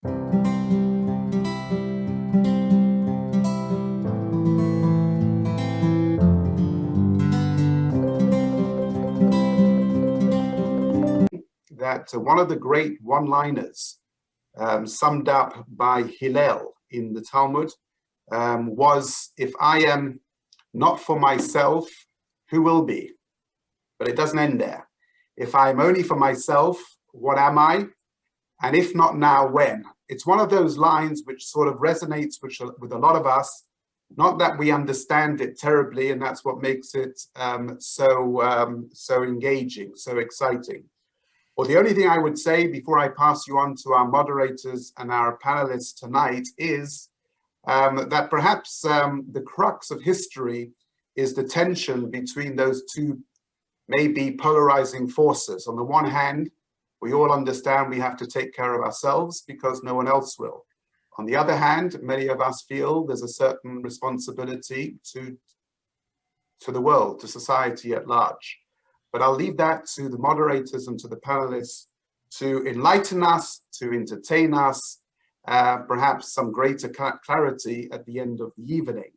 That one of the great one-liners summed up by Hillel in the Talmud was, if I am not for myself, who will be? But it doesn't end there. If I'm only for myself, what am I? And if not now, when? It's one of those lines which sort of resonates with a lot of us. Not that we understand it terribly, and that's what makes it so engaging, so exciting. Well, the only thing I would say before I pass you on to our moderators and our panelists tonight is that perhaps the crux of history is the tension between those two maybe polarizing forces. On the one hand, we all understand we have to take care of ourselves because no one else will. On the other hand, many of us feel there's a certain responsibility to the world, to society at large. But I'll leave that to the moderators and to the panelists to enlighten us, to entertain us, perhaps some greater clarity at the end of the evening.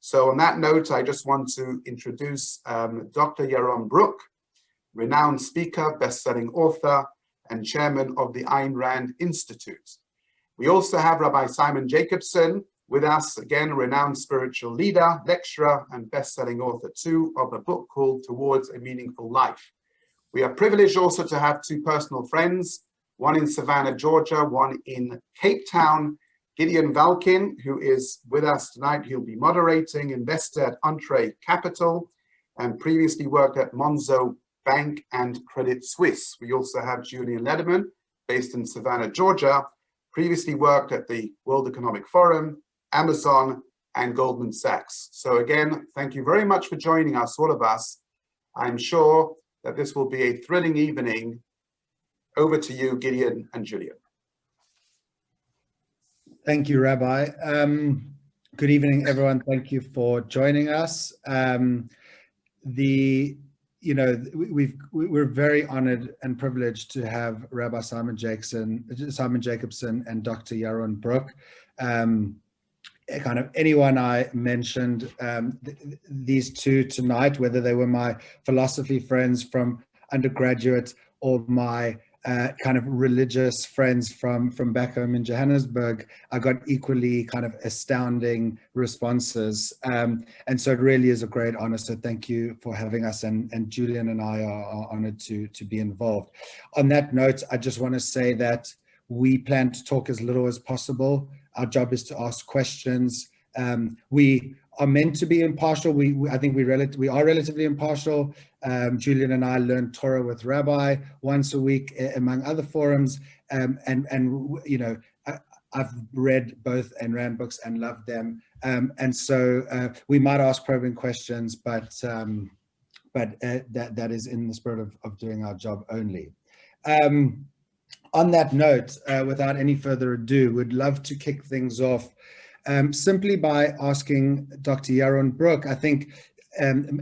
So on that note, I just want to introduce Dr. Yaron Brook, renowned speaker, best-selling author, and chairman of the Ayn Rand Institute. We also have Rabbi Simon Jacobson with us, again, renowned spiritual leader, lecturer, and best-selling author too of a book called Towards a Meaningful Life. We are privileged also to have two personal friends, one in Savannah, Georgia, one in Cape Town, Gideon Valkin, who is with us tonight. He'll be moderating, investor at Entree Capital, and previously worked at Monzo Bank and Credit Suisse. We also have Julian Lederman, based in Savannah, Georgia, previously worked at the World Economic Forum, Amazon, and Goldman Sachs. So again, thank you very much for joining us, all of us. I'm sure that this will be a thrilling evening. Over to you, Gideon and Julian. Thank you, Rabbi. Good evening, everyone. Thank you for joining us. We're very honored and privileged to have Rabbi Simon Jacobson and Dr. Yaron Brook. Kind of anyone I mentioned, these two tonight, whether they were my philosophy friends from undergraduate or my kind of religious friends from back home in Johannesburg, I got equally kind of astounding responses. And so it really is a great honor. So thank you for having us. And Julian and I are honored to be involved. On that note, I just want to say that we plan to talk as little as possible. Our job is to ask questions. We are meant to be impartial. I think we are relatively impartial. Julian and I learn Torah with Rabbi once a week, among other forums. And you know, I've read both Ayn Rand books and loved them. And so we might ask probing questions, but that is in the spirit of doing our job only. On that note, without any further ado, would love to kick things off simply by asking Dr. Yaron Brook. I think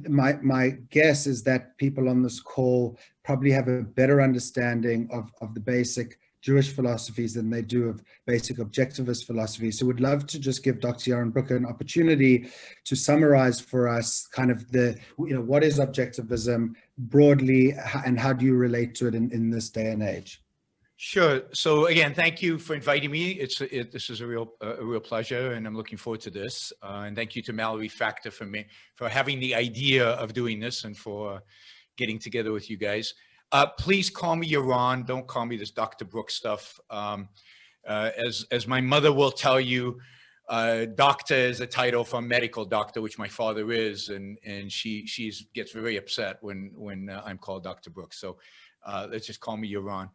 my guess is that people on this call probably have a better understanding of the basic Jewish philosophies than they do of basic objectivist philosophy. So would love to just give Dr. Yaron Brook an opportunity to summarize for us kind of what is objectivism broadly, and how do you relate to it in this day and age? Sure. So again, thank you for inviting me. This is a real pleasure, and I'm looking forward to this. And thank you to Mallory Factor for having the idea of doing this and for getting together with you guys. Please call me Yaron. Don't call me this Dr. Brook stuff. As my mother will tell you, doctor is a title for medical doctor, which my father is, and she gets very upset when I'm called Dr. Brook. So let's just call me Yaron.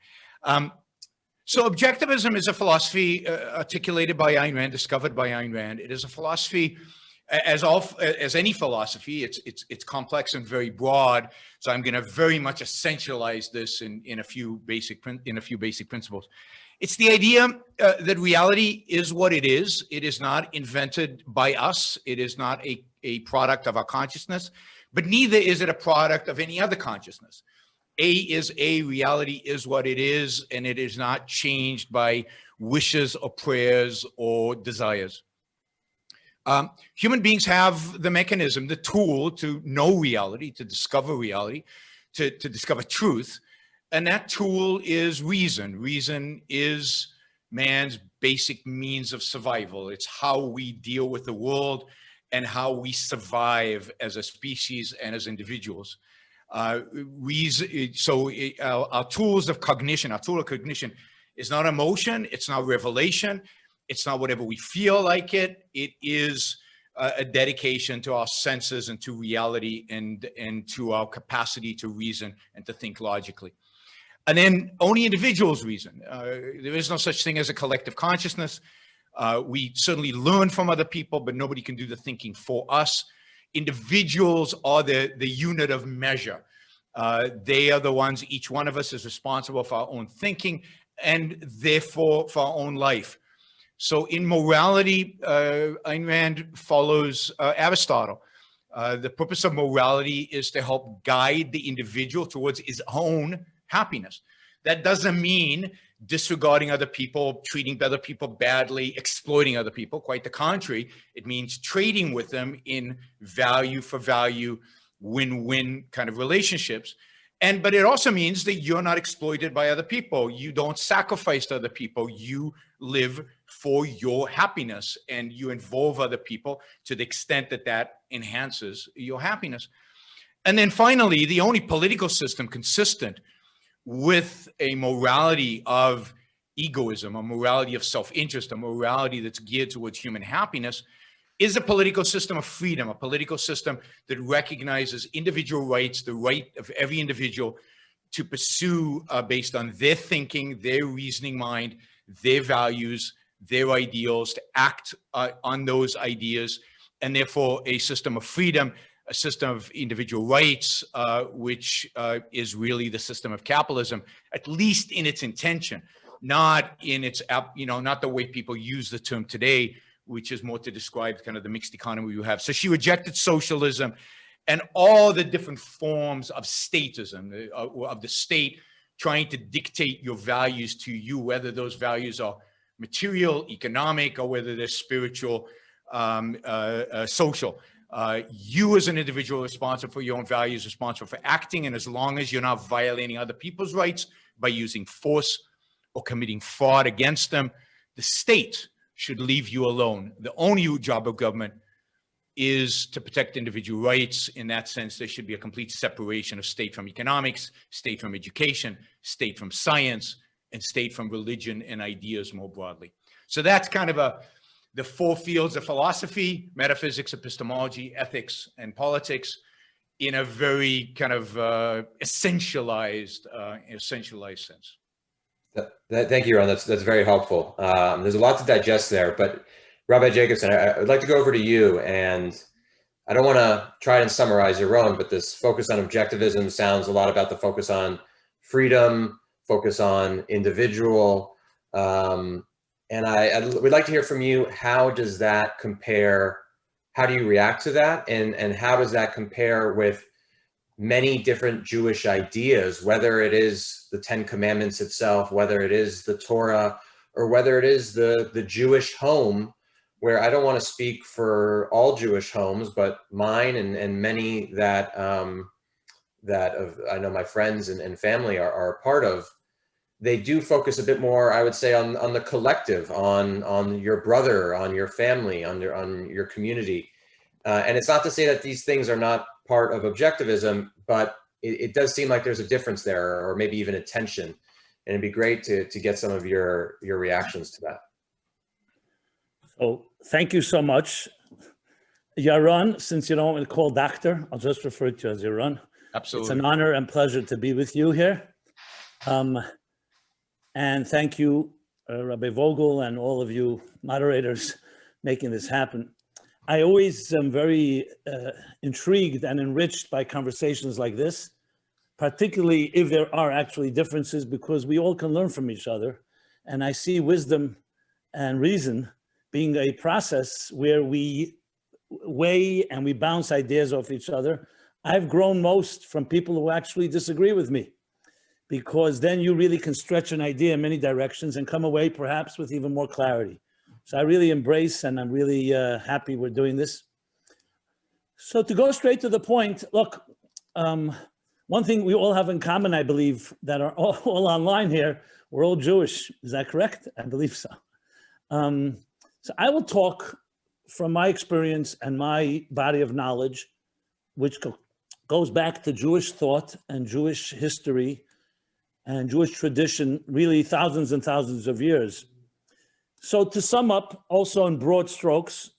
So objectivism is a philosophy articulated by Ayn Rand, discovered by Ayn Rand. It is a philosophy, as any philosophy, it's complex and very broad. So I'm going to very much essentialize this in a few basic principles. It's the idea that reality is what it is. It is not invented by us. It is not a product of our consciousness, but neither is it a product of any other consciousness. A is a, reality is what it is, and it is not changed by wishes or prayers or desires. Human beings have the mechanism, the tool to know reality, to discover reality, to discover truth. And that tool is reason. Reason is man's basic means of survival. It's how we deal with the world and how we survive as a species and as individuals. Our tools of cognition, our tool of cognition is not emotion, it's not revelation, it's not whatever we feel like it. It is a dedication to our senses and to reality and to our capacity to reason and to think logically. And then only individuals reason. There is no such thing as a collective consciousness. We certainly learn from other people, but nobody can do the thinking for us. Individuals are the unit of measure. They are the ones, each one of us is responsible for our own thinking and therefore for our own life. So in morality, Ayn Rand follows Aristotle. The purpose of morality is to help guide the individual towards his own happiness. That doesn't mean disregarding other people, treating other people badly, exploiting other people. Quite the contrary. It means trading with them in value for value, win-win kind of relationships. But it also means that you're not exploited by other people. You don't sacrifice to other people. You live for your happiness and you involve other people to the extent that that enhances your happiness. And then finally, the only political system consistent with a morality of egoism, a morality of self-interest, a morality that's geared towards human happiness is a political system of freedom, a political system that recognizes individual rights, the right of every individual to pursue based on their thinking, their reasoning mind, their values, their ideals, to act on those ideas, and therefore a system of freedom, a system of individual rights, which is really the system of capitalism, at least in its intention, not in its, not the way people use the term today, which is more to describe kind of the mixed economy you have. So she rejected socialism and all the different forms of statism, of the state trying to dictate your values to you, whether those values are material, economic, or whether they're spiritual, social. You as an individual responsible for your own values, responsible for acting, and as long as you're not violating other people's rights by using force or committing fraud against them, the state should leave you alone. The only job of government is to protect individual rights. In that sense, there should be a complete separation of state from economics, state from education, state from science, and state from religion and ideas more broadly. So that's kind of the four fields of philosophy: metaphysics, epistemology, ethics, and politics, in a very kind of essentialized sense. Thank you, Yaron. That's very helpful. There's a lot to digest there, but Rabbi Jacobson, I'd like to go over to you, and I don't want to try and summarize Yaron, but this focus on objectivism sounds a lot about the focus on freedom, focus on individual, and we'd like to hear from you. How does that compare? How do you react to that? And how does that compare with many different Jewish ideas, whether it is the Ten Commandments itself, whether it is the Torah, or whether it is the Jewish home, where I don't want to speak for all Jewish homes, but mine and many that I know my friends and family are a part of. They do focus a bit more, I would say, on the collective, on your brother, on your family, on your community. And it's not to say that these things are not part of objectivism, but it does seem like there's a difference there, or maybe even a tension. And it'd be great to get some of your reactions to that. So thank you so much. Yaron, since you don't want to call doctor, I'll just refer to you as Yaron. Absolutely. It's an honor and pleasure to be with you here. And thank you, Rabbi Vogel, and all of you moderators making this happen. I always am very intrigued and enriched by conversations like this, particularly if there are actually differences, because we all can learn from each other. And I see wisdom and reason being a process where we weigh and we bounce ideas off each other. I've grown most from people who actually disagree with me, because then you really can stretch an idea in many directions and come away perhaps with even more clarity. So I really embrace, and I'm really happy we're doing this. So to go straight to the point, look, one thing we all have in common, I believe, that are all online here, we're all Jewish. Is that correct? I believe so. So I will talk from my experience and my body of knowledge, which goes back to Jewish thought and Jewish history and Jewish tradition, really thousands and thousands of years. So to sum up, also in broad strokes,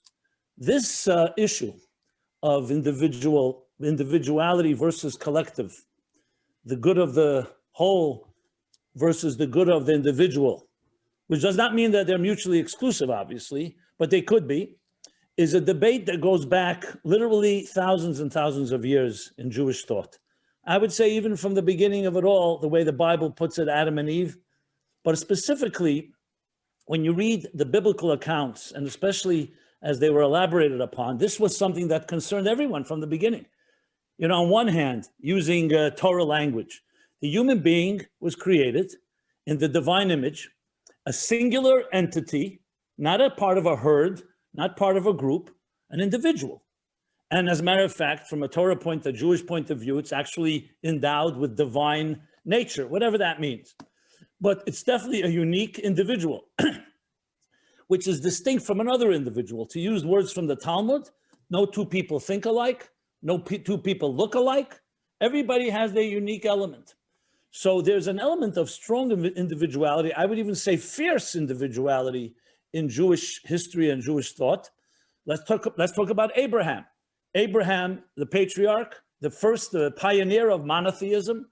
this issue of individuality versus collective, the good of the whole versus the good of the individual, which does not mean that they're mutually exclusive, obviously, but they could be, is a debate that goes back literally thousands and thousands of years in Jewish thought. I would say even from the beginning of it all, the way the Bible puts it, Adam and Eve, but specifically, when you read the biblical accounts, and especially as they were elaborated upon, this was something that concerned everyone from the beginning. You know, on one hand, using Torah language, the human being was created in the divine image, a singular entity, not a part of a herd, not part of a group, an individual. And as a matter of fact, from a Torah point, a Jewish point of view, it's actually endowed with divine nature, whatever that means. But it's definitely a unique individual, which is distinct from another individual. To use words from the Talmud, no two people think alike, no two people look alike. Everybody has their unique element. So there's an element of strong individuality, I would even say fierce individuality in Jewish history and Jewish thought. Let's talk about Abraham. Abraham, the patriarch, the pioneer of monotheism,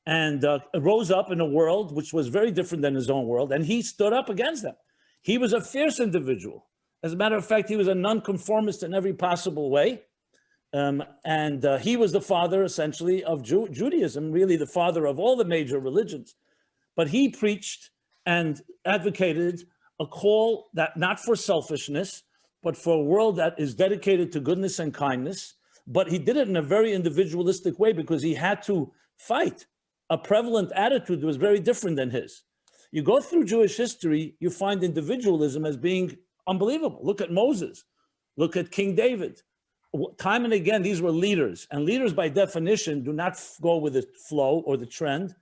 and rose up in a world which was very different than his own world, and he stood up against them. He was a fierce individual. As a matter of fact, he was a nonconformist in every possible way. He was the father, essentially, of Judaism, really the father of all the major religions. But he preached and advocated a call that not for selfishness, but for a world that is dedicated to goodness and kindness. But he did it in a very individualistic way because he had to fight a prevalent attitude that was very different than his. You go through Jewish history, you find individualism as being unbelievable. Look at Moses, look at King David. Time and again, these were leaders, and leaders by definition do not go with the flow or the trend.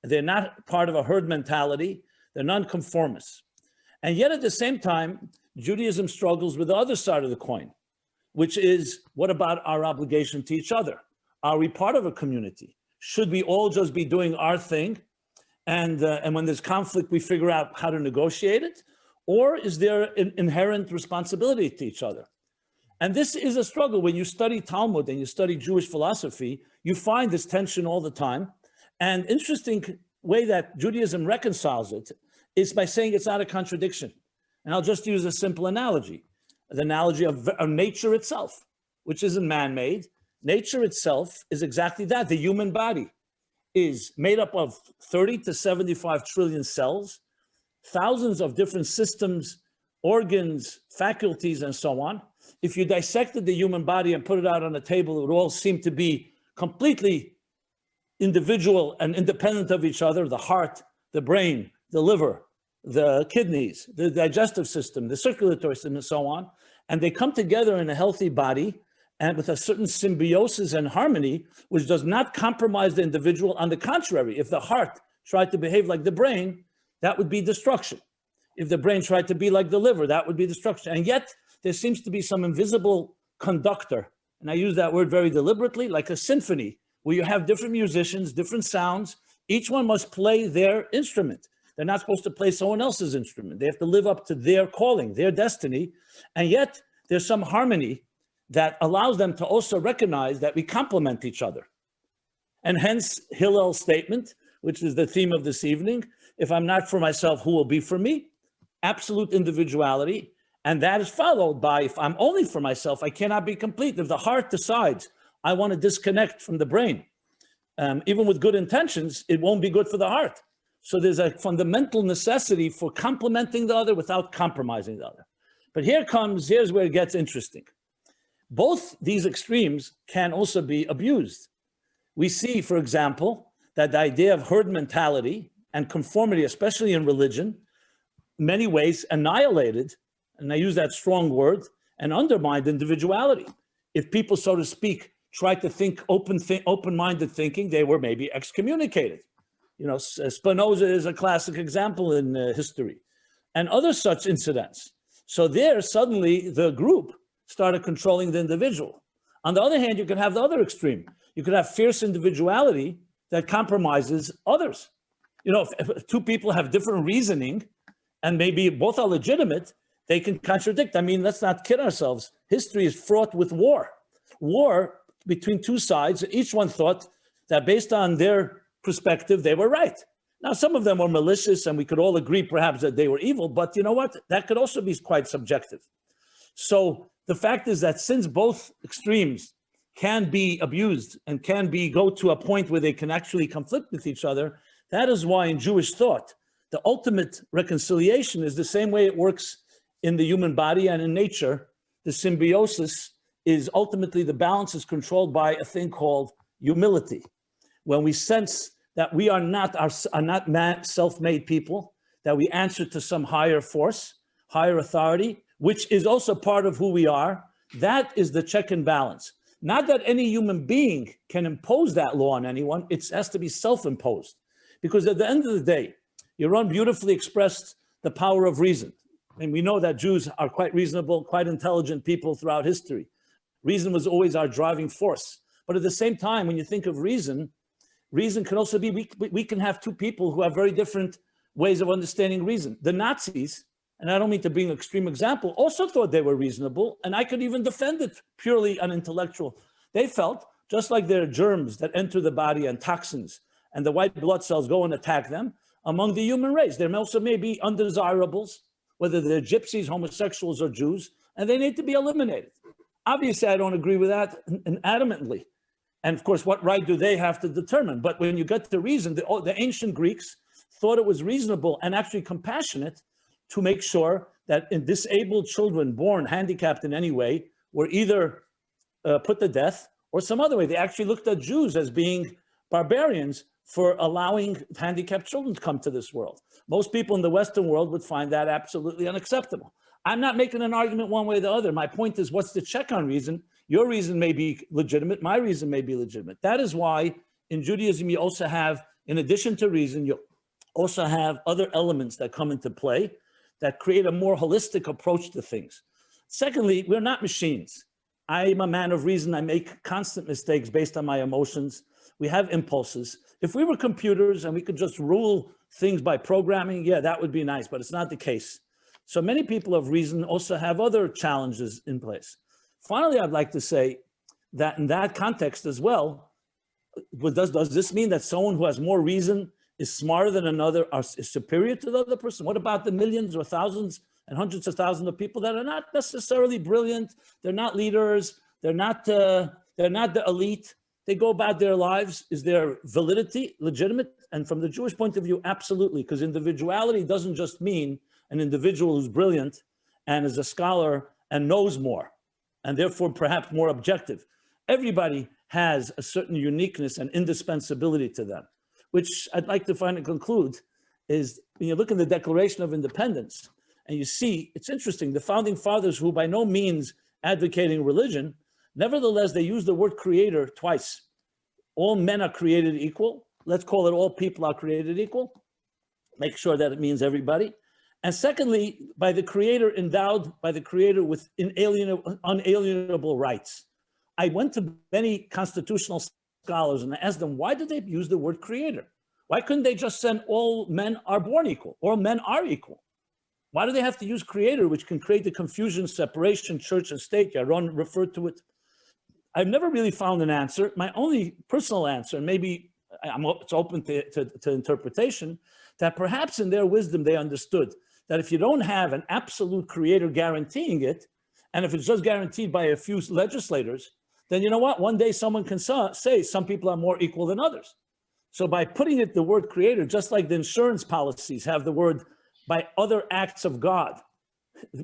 They're not part of a herd mentality. They're nonconformists. And yet at the same time, Judaism struggles with the other side of the coin, which is, what about our obligation to each other? Are we part of a community? Should we all just be doing our thing? And when there's conflict, we figure out how to negotiate it? Or is there an inherent responsibility to each other? And this is a struggle. When you study Talmud and you study Jewish philosophy, you find this tension all the time. And interesting way that Judaism reconciles it is by saying it's not a contradiction. And I'll just use a simple analogy, the analogy of nature itself, which isn't man-made. Nature itself is exactly that. The human body is made up of 30 to 75 trillion cells, thousands of different systems, organs, faculties, and so on. If you dissected the human body and put it out on a table, it would all seem to be completely individual and independent of each other: the heart, the brain, the liver, the kidneys, the digestive system, the circulatory system, and so on. And they come together in a healthy body and with a certain symbiosis and harmony, which does not compromise the individual. On the contrary, if the heart tried to behave like the brain, that would be destruction. If the brain tried to be like the liver, that would be destruction. And yet there seems to be some invisible conductor, and I use that word very deliberately, like a symphony, where you have different musicians, different sounds. Each one must play their instrument. They're not supposed to play someone else's instrument. They have to live up to their calling, their destiny. And yet there's some harmony that allows them to also recognize that we complement each other. And hence Hillel's statement, which is the theme of this evening: if I'm not for myself, who will be for me? Absolute individuality. And that is followed by, if I'm only for myself, I cannot be complete. If the heart decides I want to disconnect from the brain, even with good intentions, it won't be good for the heart. So there's a fundamental necessity for complementing the other without compromising the other. But here's where it gets interesting. Both these extremes can also be abused. We see, for example, that the idea of herd mentality and conformity, especially in religion, in many ways annihilated, and I use that strong word, and undermined individuality. If people, so to speak, tried to think open-minded thinking, they were maybe excommunicated. You know, Spinoza is a classic example in history, and other such incidents. So there, suddenly, the group started controlling the individual. On the other hand, you can have the other extreme. You could have fierce individuality that compromises others. You know, if two people have different reasoning, and maybe both are legitimate, they can contradict. I mean, let's not kid ourselves. History is fraught with war. War between two sides, each one thought that based on their perspective, they were right. Now, some of them were malicious, and we could all agree perhaps that they were evil, but you know what? That could also be quite subjective. So the fact is that since both extremes can be abused and can go to a point where they can actually conflict with each other, that is why in Jewish thought, the ultimate reconciliation is the same way it works in the human body and in nature. The symbiosis is ultimately, the balance is controlled by a thing called humility. When we sense that we are not self-made people, that we answer to some higher force, higher authority, which is also part of who we are, that is the check and balance. Not that any human being can impose that law on anyone, it has to be self-imposed. Because at the end of the day, Yaron beautifully expressed the power of reason. And we know that Jews are quite reasonable, quite intelligent people throughout history. Reason was always our driving force. But at the same time, when you think of reason, reason can also be, we can have two people who have very different ways of understanding reason. The Nazis, and I don't mean to bring an extreme example, also thought they were reasonable, and I could even defend it purely on intellectual. They felt, just like there are germs that enter the body and toxins, and the white blood cells go and attack them, among the human race, there also may be undesirables, whether they're gypsies, homosexuals, or Jews, and they need to be eliminated. Obviously, I don't agree with that adamantly. And of course, what right do they have to determine? But when you get to reason, the ancient Greeks thought it was reasonable and actually compassionate to make sure that in disabled children born handicapped in any way were either put to death or some other way. They actually looked at Jews as being barbarians for allowing handicapped children to come to this world. Most people in the Western world would find that absolutely unacceptable. I'm not making an argument one way or the other. My point is, what's the check on reason? Your reason may be legitimate. My reason may be legitimate. That is why in Judaism, you also have, in addition to reason, you also have other elements that come into play that create a more holistic approach to things. Secondly, we're not machines. I'm a man of reason. I make constant mistakes based on my emotions. We have impulses. If we were computers and we could just rule things by programming, yeah, that would be nice, but it's not the case. So many people of reason also have other challenges in place. Finally, I'd like to say that in that context as well, does this mean that someone who has more reason is smarter than another, is superior to the other person? What about the millions or thousands and hundreds of thousands of people that are not necessarily brilliant? They're not leaders. They're not the elite. They go about their lives. Is their validity legitimate? And from the Jewish point of view, absolutely, because individuality doesn't just mean an individual who's brilliant and is a scholar and knows more, and therefore perhaps more objective. Everybody has a certain uniqueness and indispensability to them, which I'd like to finally conclude is when you look in the Declaration of Independence and you see, it's interesting, the founding fathers, who by no means advocating religion, nevertheless, they use the word creator twice. All men are created equal. Let's call it all people are created equal. Make sure that it means everybody. And secondly, by the creator, endowed by the creator with unalienable rights. I went to many constitutional scholars and I asked them, why do they use the word creator? Why couldn't they just say all men are born equal or men are equal? Why do they have to use creator, which can create the confusion, separation, church and state? Yaron referred to it. I've never really found an answer. My only personal answer, and maybe it's open to interpretation, that perhaps in their wisdom they understood that if you don't have an absolute creator guaranteeing it, and if it's just guaranteed by a few legislators, then you know what? One day someone can say some people are more equal than others. So by putting it the word creator, just like the insurance policies have the word by other acts of God,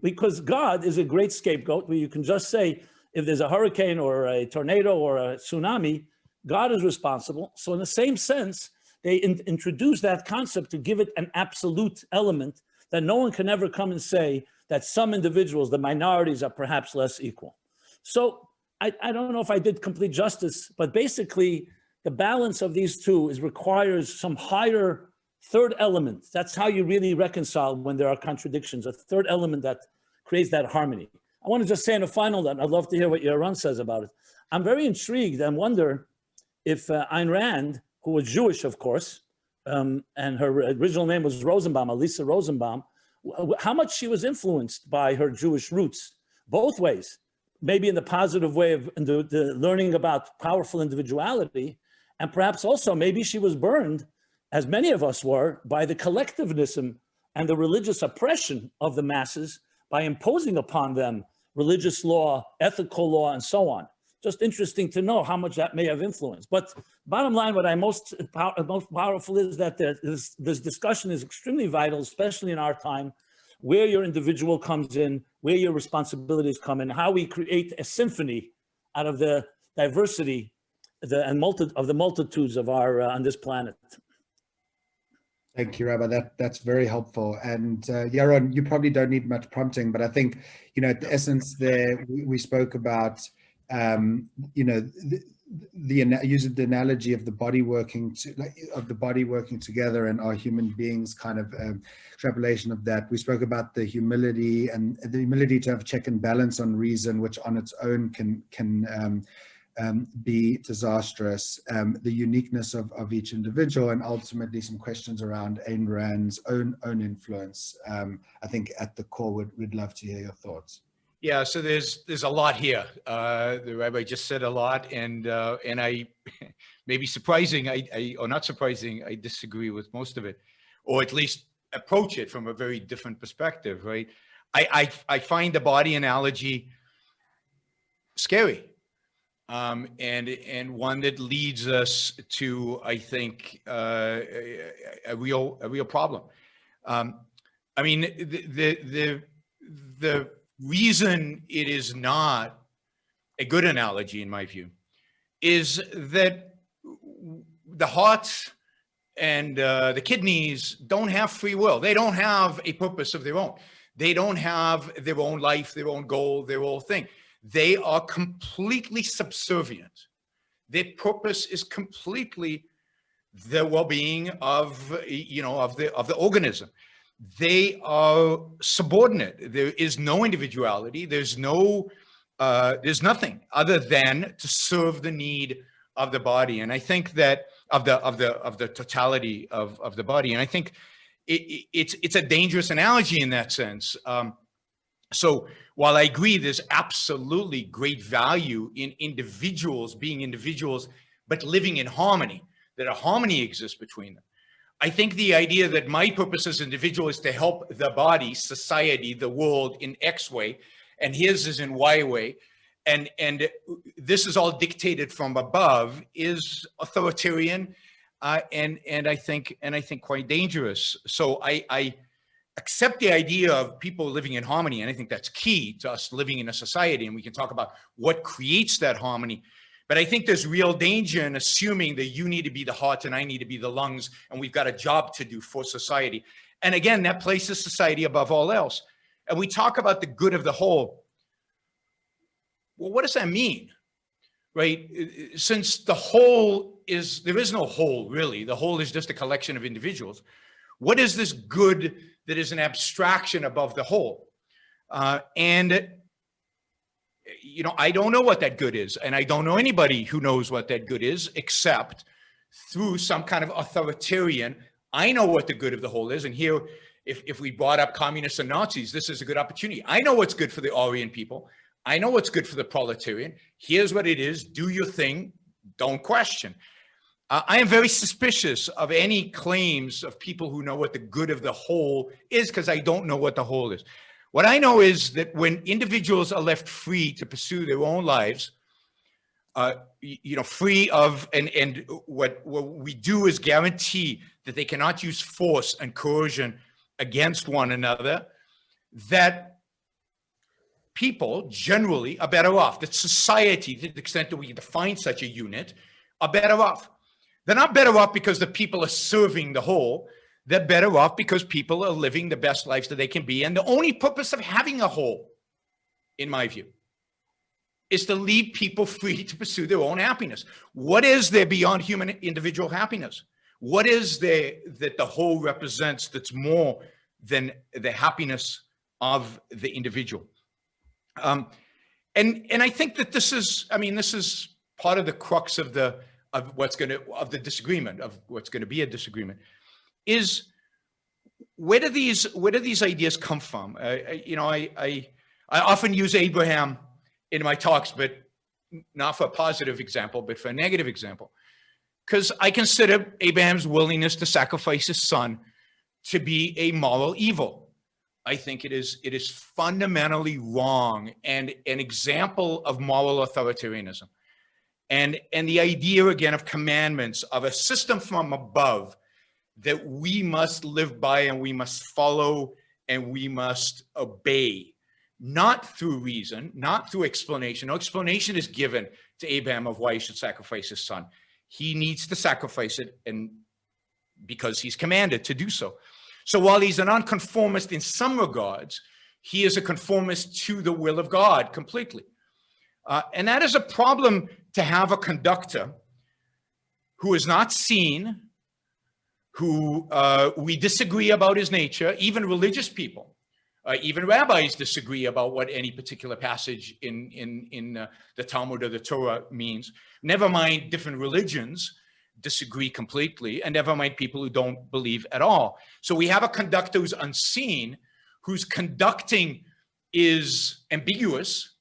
because God is a great scapegoat where you can just say, if there's a hurricane or a tornado or a tsunami, God is responsible. So in the same sense, they introduce that concept to give it an absolute element that no one can ever come and say that some individuals, the minorities, are perhaps less equal. So I don't know if I did complete justice, but basically the balance of these two requires some higher third element. That's how you really reconcile when there are contradictions, a third element that creates that harmony. I want to just say in a final note, I'd love to hear what Yaron says about it. I'm very intrigued and wonder if Ayn Rand, who was Jewish, of course, and her original name was Rosenbaum, Elisa Rosenbaum, how much she was influenced by her Jewish roots, both ways, maybe in the positive way of the learning about powerful individuality, and perhaps also maybe she was burned, as many of us were, by the collectivism and the religious oppression of the masses by imposing upon them religious law, ethical law, and so on. Just interesting to know how much that may have influenced. But bottom line, what I'm most powerful is that this discussion is extremely vital, especially in our time, where your individual comes in, where your responsibilities come in, how we create a symphony out of the diversity of the multitudes of our on this planet. Thank you, Rabbi. That's very helpful. And Yaron, you probably don't need much prompting, but I think, at the essence there, we spoke about, using the analogy of the body working together, and our human beings kind of extrapolation of that. We spoke about the humility and the ability to have check and balance on reason, which on its own can be disastrous, the uniqueness of each individual, and ultimately some questions around Ayn Rand's own influence. I think at the core, we'd love to hear your thoughts. Yeah, so there's a lot here. The Rabbi just said a lot, and I, maybe surprising, or not surprising, I disagree with most of it, or at least approach it from a very different perspective, right? I find the body analogy scary. And one that leads us to, I think, a real problem. I mean, the reason it is not a good analogy, in my view, is that the heart and the kidneys don't have free will. They don't have a purpose of their own. They don't have their own life, their own goal, their own thing. They are completely subservient. Their purpose is completely the well-being of the organism. They are subordinate. There is no individuality. There's nothing other than to serve the need of the body. And I think that of the totality of the body. And I think it's a dangerous analogy in that sense. So while I agree there's absolutely great value in individuals being individuals, but living in harmony, that a harmony exists between them, I think the idea that my purpose as an individual is to help the body, society, the world in X way, and his is in Y way, and this is all dictated from above, is authoritarian, and I think quite dangerous. So I accept the idea of people living in harmony, and I think that's key to us living in a society, and we can talk about what creates that harmony. But I think there's real danger in assuming that you need to be the heart and I need to be the lungs, and we've got a job to do for society. And again, that places society above all else. And we talk about the good of the whole. Well, what does that mean, right? Since the whole there is no whole, really. The whole is just a collection of individuals. What is this good that is an abstraction above the whole? I don't know what that good is, and I don't know anybody who knows what that good is, except through some kind of authoritarian. I know what the good of the whole is, and here, if we brought up communists and Nazis, this is a good opportunity. I know what's good for the Aryan people. I know what's good for the proletarian. Here's what it is. Do your thing. Don't question. I am very suspicious of any claims of people who know what the good of the whole is, because I don't know what the whole is. What I know is that when individuals are left free to pursue their own lives, free of, and what we do is guarantee that they cannot use force and coercion against one another, that people generally are better off, that society, to the extent that we define such a unit, are better off. They're not better off because the people are serving the whole. They're better off because people are living the best lives that they can be. And the only purpose of having a whole, in my view, is to leave people free to pursue their own happiness. What is there beyond human individual happiness? What is there that the whole represents that's more than the happiness of the individual? And I think that this is part of the crux of the disagreement, of what's going to be a disagreement, is where do these ideas come from? I often use Abraham in my talks, but not for a positive example, but for a negative example, because I consider Abraham's willingness to sacrifice his son to be a moral evil. I think it is fundamentally wrong and an example of moral authoritarianism. And the idea, again, of commandments, of a system from above that we must live by and we must follow and we must obey, not through reason, not through explanation. No explanation is given to Abraham of why he should sacrifice his son. He needs to sacrifice it, and because he's commanded to do so. So while he's a nonconformist in some regards, he is a conformist to the will of God completely. And that is a problem to have a conductor who is not seen, who we disagree about his nature, even religious people. Even rabbis disagree about what any particular passage in the Talmud or the Torah means. Never mind different religions disagree completely, and never mind people who don't believe at all. So we have a conductor who's unseen, whose conducting is ambiguous,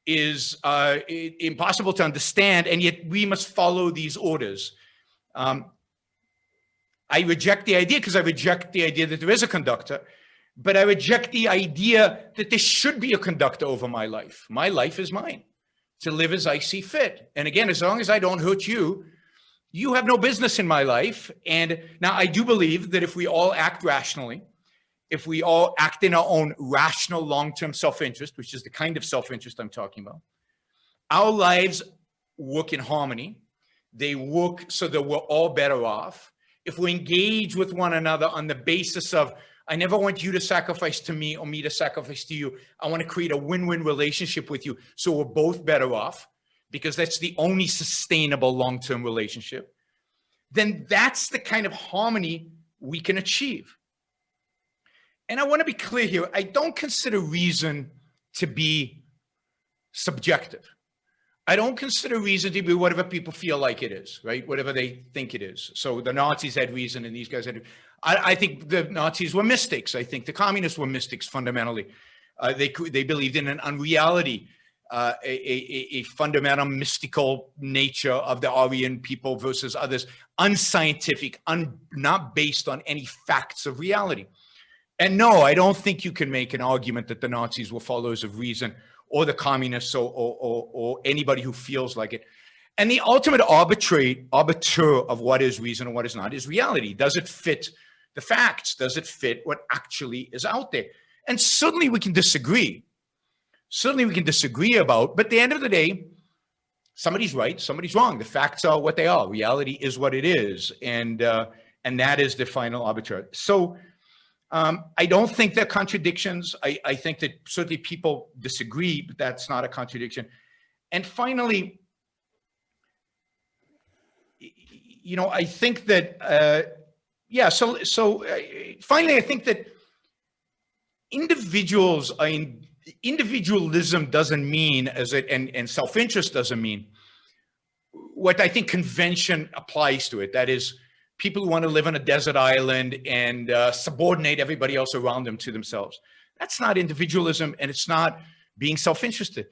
is impossible to understand, and yet we must follow these orders. I reject the idea because I reject the idea that there is a conductor, but I reject the idea that there should be a conductor over my life. My life is mine, to live as I see fit. And again, as long as I don't hurt you, you have no business in my life. And now I do believe that if we all act rationally, if we all act in our own rational long-term self-interest, which is the kind of self-interest I'm talking about, our lives work in harmony. They work so that we're all better off. If we engage with one another on the basis of, I never want you to sacrifice to me or me to sacrifice to you. I want to create a win-win relationship with you so we're both better off, because that's the only sustainable long-term relationship. Then that's the kind of harmony we can achieve. And I want to be clear here. I don't consider reason to be subjective. I don't consider reason to be whatever people feel like it is, right? Whatever they think it is. So the Nazis had reason and these guys had. I think the Nazis were mystics. I think the communists were mystics fundamentally. They believed in an unreality, a fundamental mystical nature of the Aryan people versus others, unscientific, not based on any facts of reality. And no, I don't think you can make an argument that the Nazis were followers of reason, or the communists, or anybody who feels like it. And the ultimate arbiter of what is reason and what is not is reality. Does it fit the facts? Does it fit what actually is out there? And certainly we can disagree. Certainly we can disagree about, but at the end of the day, somebody's right, somebody's wrong. The facts are what they are. Reality is what it is. And that is the final arbiter. So I don't think they're contradictions. I think that certainly people disagree, but that's not a contradiction. And finally, I think that, finally, I think that individualism doesn't mean, and self-interest doesn't mean what I think convention applies to it. That is, people who want to live on a desert island and subordinate everybody else around them to themselves. That's not individualism, and it's not being self-interested.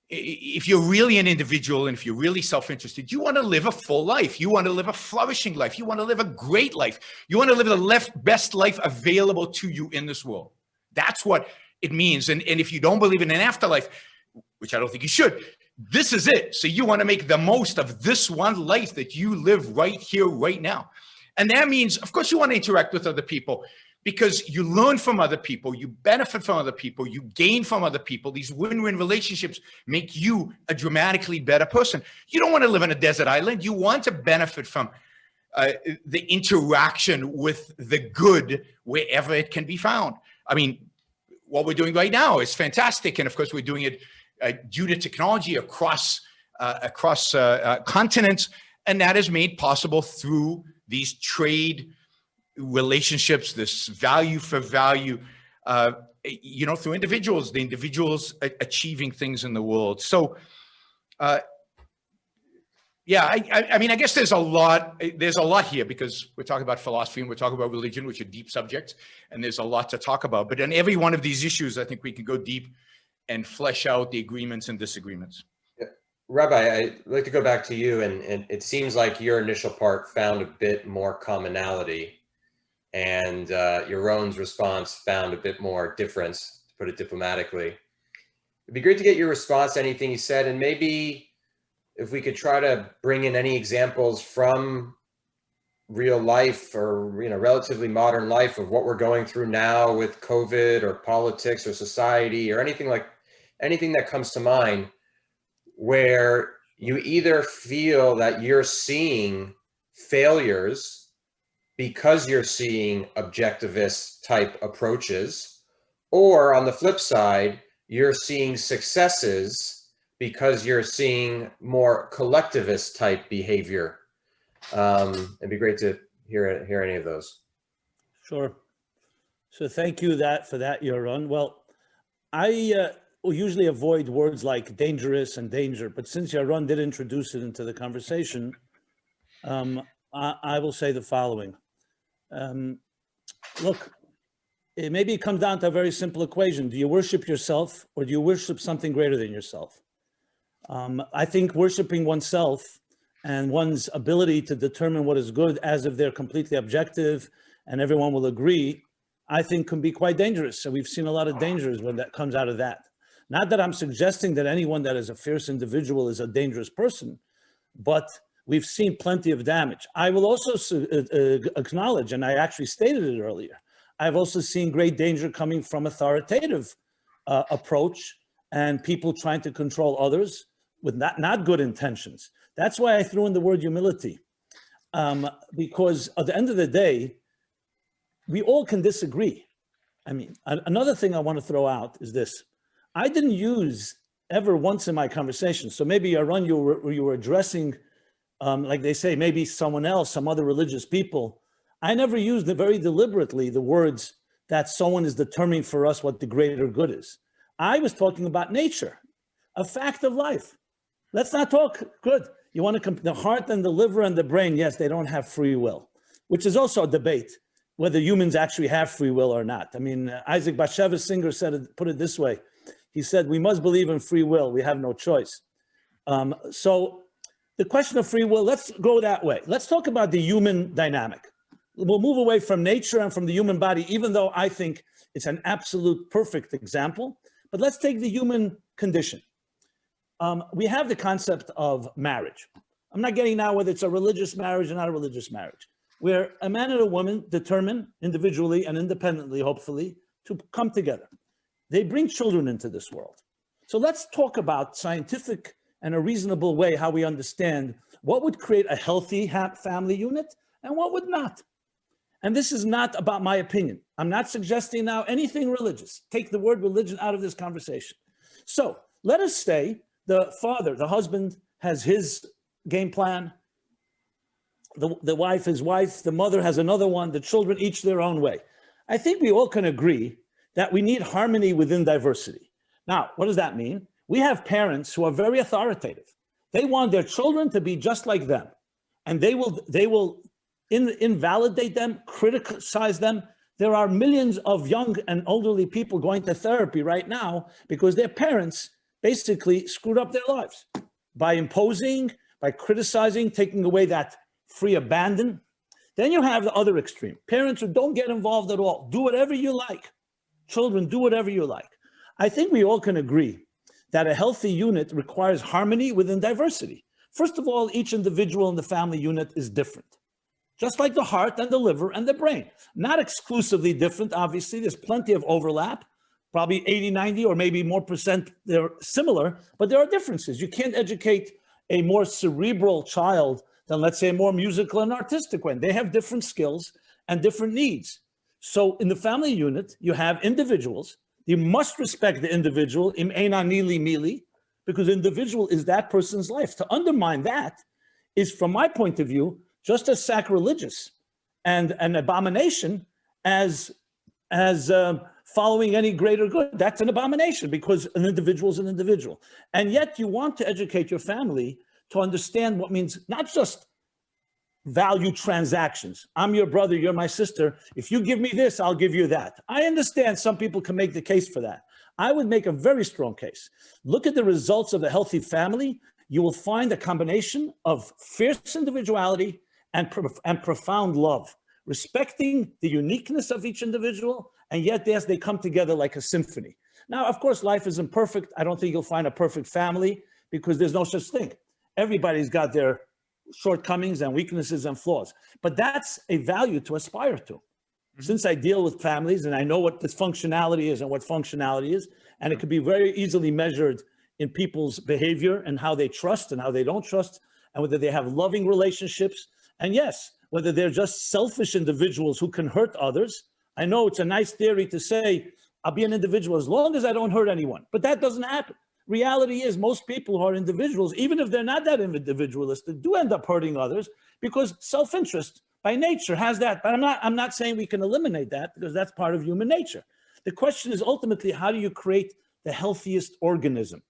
If you're really an individual and if you're really self-interested, you want to live a full life. You want to live a flourishing life. You want to live a great life. You want to live the best life available to you in this world. That's what it means. And if you don't believe in an afterlife, which I don't think you should, this is it. So you want to make the most of this one life that you live right here, right now. And that means, of course, you want to interact with other people, because you learn from other people, you benefit from other people, you gain from other people. These win-win relationships make you a dramatically better person. You don't want to live on a desert island. You want to benefit from the interaction with the good wherever it can be found. I mean, what we're doing right now is fantastic. And of course, we're doing it due to technology across continents. And that is made possible through these trade relationships, this value for value, through individuals, the individuals achieving things in the world. So, I mean, I guess there's a lot here, because we're talking about philosophy and we're talking about religion, which are deep subjects, and there's a lot to talk about. But in every one of these issues, I think we can go deep and flesh out the agreements and disagreements. Yeah. Rabbi, I'd like to go back to you, and it seems like your initial part found a bit more commonality, and Yaron's response found a bit more difference, to put it diplomatically. It'd be great to get your response to anything he said, and maybe if we could try to bring in any examples from real life or, relatively modern life of what we're going through now with COVID or politics or society or anything that comes to mind, where you either feel that you're seeing failures because you're seeing objectivist type approaches, or on the flip side, you're seeing successes because you're seeing more collectivist type behavior. It'd be great to hear any of those. Sure. So thank you for that, Yaron. Well, I will usually avoid words like dangerous and danger, but since Yaron did introduce it into the conversation, I will say the following. Look, maybe it comes down to a very simple equation. Do you worship yourself, or do you worship something greater than yourself? I think worshiping oneself and one's ability to determine what is good as if they're completely objective and everyone will agree, I think can be quite dangerous. So we've seen a lot of dangers when that comes out of that. Not that I'm suggesting that anyone that is a fierce individual is a dangerous person, but we've seen plenty of damage. I will also acknowledge, and I actually stated it earlier, I've also seen great danger coming from authoritative approach and people trying to control others with not good intentions. That's why I threw in the word humility, because at the end of the day, we all can disagree. I mean, another thing I want to throw out is this. I didn't use ever once in my conversation, so maybe Yaron, you were addressing, like they say, maybe someone else, some other religious people. I never used very deliberately the words that someone is determining for us what the greater good is. I was talking about nature, a fact of life. Let's not talk good. You want to the heart and the liver and the brain, yes, they don't have free will, which is also a debate, whether humans actually have free will or not. I mean, Isaac Bashevis Singer put it this way. He said, we must believe in free will. We have no choice. So the question of free will, let's go that way. Let's talk about the human dynamic. We'll move away from nature and from the human body, even though I think it's an absolute perfect example. But let's take the human condition. We have the concept of marriage. I'm not getting now whether it's a religious marriage or not a religious marriage, where a man and a woman determine individually and independently, hopefully, to come together. They bring children into this world. So let's talk about scientific and a reasonable way how we understand what would create a healthy family unit and what would not. And this is not about my opinion. I'm not suggesting now anything religious. Take the word religion out of this conversation. So let us say the father, the husband, has his game plan. The wife, his wife, the mother has another one, the children each their own way. I think we all can agree that we need harmony within diversity. Now, what does that mean? We have parents who are very authoritative. They want their children to be just like them. And they will invalidate them, criticize them. There are millions of young and elderly people going to therapy right now because their parents basically screwed up their lives by imposing, by criticizing, taking away that free abandon. Then you have the other extreme. Parents who don't get involved at all. Do whatever you like. Children, do whatever you like. I think we all can agree that a healthy unit requires harmony within diversity. First of all, each individual in the family unit is different. Just like the heart and the liver and the brain. Not exclusively different, obviously. There's plenty of overlap. Probably 80, 90, or maybe more percent, they're similar, but there are differences. You can't educate a more cerebral child than, let's say, a more musical and artistic one. They have different skills and different needs. So in the family unit, you have individuals. You must respect the individual, im eina nili mili, because individual is that person's life. To undermine that is, from my point of view, just as sacrilegious and an abomination as following any greater good. That's an abomination, because an individual is an individual. And yet you want to educate your family to understand what means not just value transactions. I'm your brother, you're my sister. If you give me this, I'll give you that. I understand some people can make the case for that. I would make a very strong case. Look at the results of the healthy family. You will find a combination of fierce individuality and profound love, respecting the uniqueness of each individual, and yet they come together like a symphony. Now, of course, life isn't perfect. I don't think you'll find a perfect family, because there's no such thing. Everybody's got their shortcomings and weaknesses and flaws, but that's a value to aspire to. Since I deal with families and I know what dysfunctionality is and what functionality is, and it could be very easily measured in people's behavior and how they trust and how they don't trust, and whether they have loving relationships, and yes, whether they're just selfish individuals who can hurt others. I know it's a nice theory to say, I'll be an individual as long as I don't hurt anyone, but that doesn't happen. Reality is, most people who are individuals, even if they're not that individualistic, do end up hurting others, because self-interest by nature has that. But I'm not saying we can eliminate that, because that's part of human nature. The question is ultimately, how do you create the healthiest organism?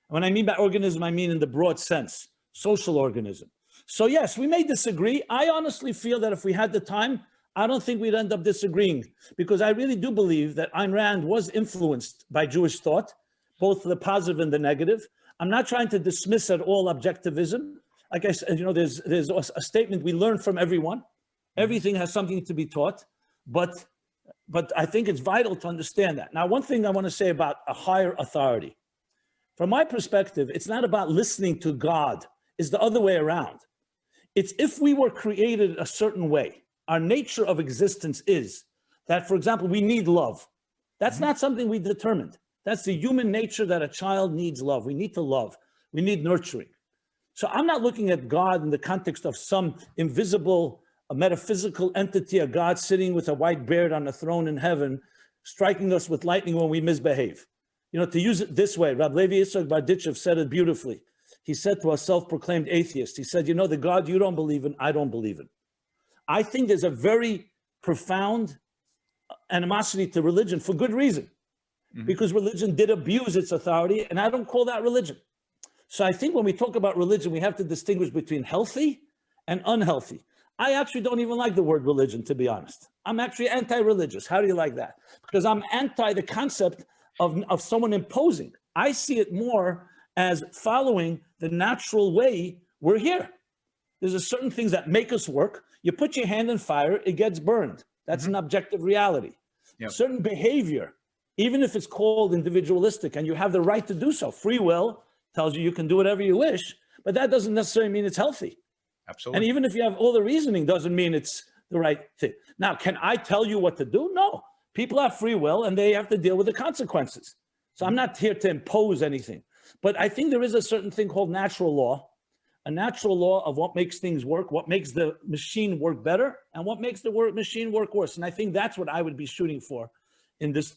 When I mean by organism, I mean in the broad sense, social organism. So yes, we may disagree. I honestly feel that if we had the time, I don't think we'd end up disagreeing, because I really do believe that Ayn Rand was influenced by Jewish thought, both the positive and the negative. I'm not trying to dismiss at all objectivism. Like I said, there's a statement, we learn from everyone. Everything has something to be taught, but I think it's vital to understand that. Now, one thing I want to say about a higher authority. From my perspective, it's not about listening to God. It's the other way around. It's if we were created a certain way, our nature of existence is that, for example, we need love. That's not something we determined. That's the human nature, that a child needs love. We need to love. We need nurturing. So I'm not looking at God in the context of some invisible, a metaphysical entity, a God sitting with a white beard on a throne in heaven, striking us with lightning when we misbehave. To use it this way, Rabbi Levi Yitzchak Bardichev said it beautifully. He said to a self-proclaimed atheist, he said, the God you don't believe in, I don't believe in. I think there's a very profound animosity to religion for good reason, because religion did abuse its authority, and I don't call that religion. So I think when we talk about religion, we have to distinguish between healthy and unhealthy. I actually don't even like the word religion, to be honest. I'm actually anti-religious. How do you like that? Because I'm anti the concept of someone imposing. I see it more as following the natural way we're here. There's a certain things that make us work. You put your hand in fire, it gets burned. That's an objective reality. Yep. Certain behavior, even if it's called individualistic, and you have the right to do so. Free will tells you can do whatever you wish, but that doesn't necessarily mean it's healthy. Absolutely. And even if you have all the reasoning, doesn't mean it's the right thing. Now, can I tell you what to do? No. People have free will, and they have to deal with the consequences. So I'm not here to impose anything. But I think there is a certain thing called natural law, a natural law of what makes things work, what makes the machine work better, and what makes the machine work worse. And I think that's what I would be shooting for in this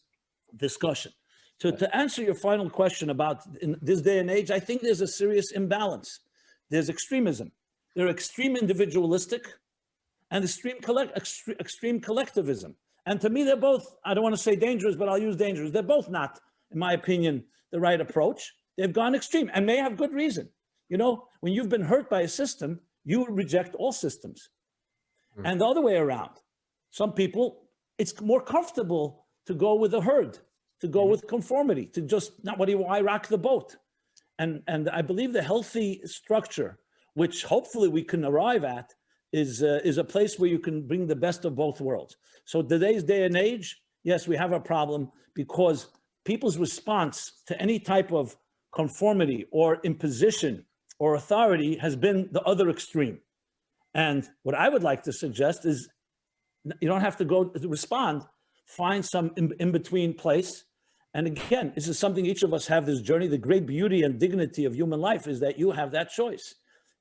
discussion. To answer your final question about in this day and age, I think there's a serious imbalance. There's extremism. They're extreme individualistic and extreme collectivism. And to me, they're both, I don't want to say dangerous, but I'll use dangerous. They're both not, in my opinion, the right approach. They've gone extreme and may have good reason. When you've been hurt by a system, you reject all systems. And the other way around. Some people, it's more comfortable to go with the herd, to go with conformity, to just not why rock the boat. And I believe the healthy structure, which hopefully we can arrive at, is a place where you can bring the best of both worlds. So today's day and age, yes, we have a problem because people's response to any type of conformity or imposition or authority has been the other extreme. And what I would like to suggest is you don't have to go to respond, find some in-between place. And again, this is something each of us have this journey. The great beauty and dignity of human life is that you have that choice.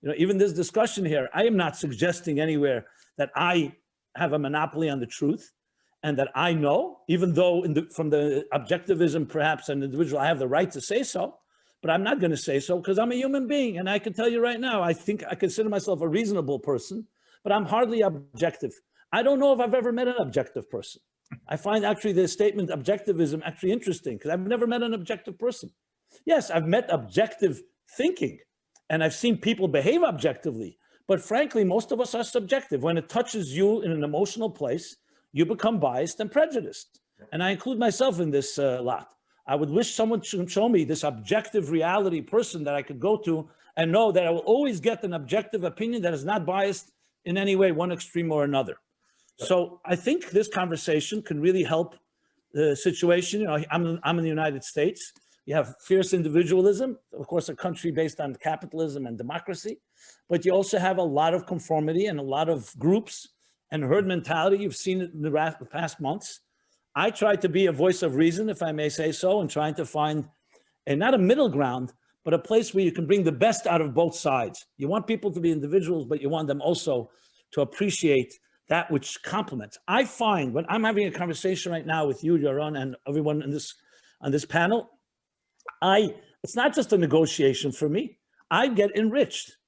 You know, even this discussion here, I am not suggesting anywhere that I have a monopoly on the truth and that I know, even though from the objectivism, perhaps an individual, I have the right to say so, but I'm not going to say so because I'm a human being. And I can tell you right now, I think I consider myself a reasonable person, but I'm hardly objective. I don't know if I've ever met an objective person. I find actually the statement objectivism actually interesting because I've never met an objective person. Yes, I've met objective thinking and I've seen people behave objectively, but frankly, most of us are subjective. When it touches you in an emotional place, you become biased and prejudiced. And I include myself in this lot. I would wish someone should show me this objective reality person that I could go to and know that I will always get an objective opinion that is not biased in any way, one extreme or another. So I think this conversation can really help the situation. You know, I'm in the United States. You have fierce individualism, of course, a country based on capitalism and democracy, but you also have a lot of conformity and a lot of groups and herd mentality. You've seen it in the past months. I try to be a voice of reason, if I may say so, and trying to find not a middle ground, but a place where you can bring the best out of both sides. You want people to be individuals, but you want them also to appreciate that which complements. I find when I'm having a conversation right now with you, Yaron, and everyone on this panel, it's not just a negotiation for me. I get enriched.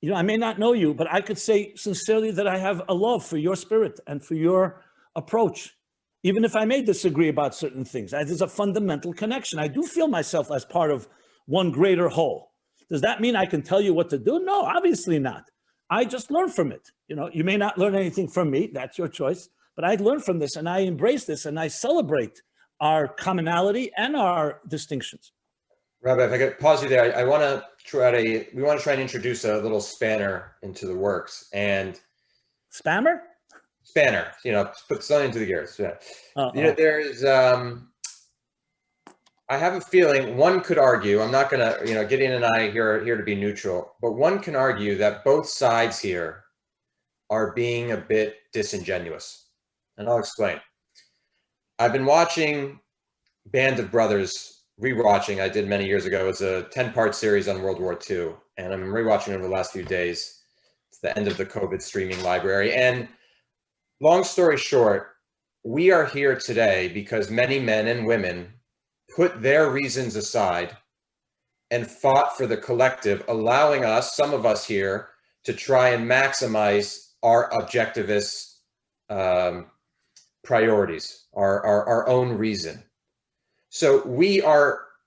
You know, I may not know you, but I could say sincerely that I have a love for your spirit and for your approach. Even if I may disagree about certain things, there's a fundamental connection. I do feel myself as part of one greater whole. Does that mean I can tell you what to do? No, obviously not. I just learn from it. You know, you may not learn anything from me, that's your choice, but I learn from this and I embrace this and I celebrate our commonality and our distinctions. Rabbi, if I could pause you there, we want to try and introduce a little spanner into the works. And Spammer? Spanner, you know, put something into the gears. Yeah. You know, there's, I have a feeling one could argue, I'm not going to, you know, Gideon and I are here to be neutral, but one can argue that both sides here are being a bit disingenuous. And I'll explain. I've been watching Band of Brothers, rewatching, I did many years ago. It's a 10-part series on World War II, and I'm rewatching it over the last few days. It's the end of the COVID streaming library. And long story short, we are here today because many men and women put their reasons aside and fought for the collective, allowing us, some of us here, to try and maximize our objectivist priorities, our own reason. So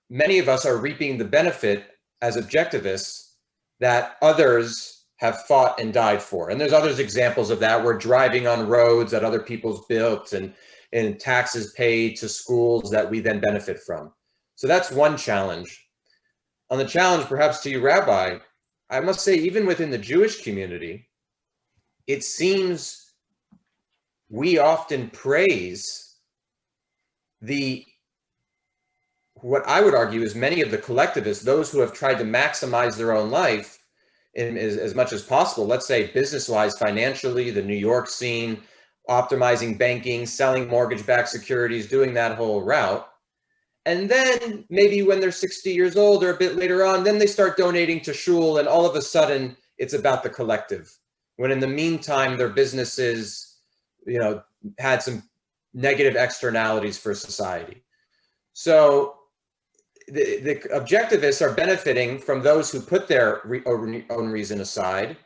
many of us are reaping the benefit as objectivists that others have fought and died for. And there's others examples of that. We're driving on roads that other people's built and taxes paid to schools that we then benefit from. So that's one challenge. On the challenge, perhaps to you, Rabbi, I must say, even within the Jewish community, it seems we often praise what I would argue is many of the collectivists, those who have tried to maximize their own life as much as possible, let's say business-wise, financially, the New York scene, optimizing banking, selling mortgage-backed securities, doing that whole route. And then maybe when they're 60 years old or a bit later on, then they start donating to shul, and all of a sudden it's about the collective. When in the meantime, their businesses, you know, had some negative externalities for society. So the objectivists are benefiting from those who put their own reason aside.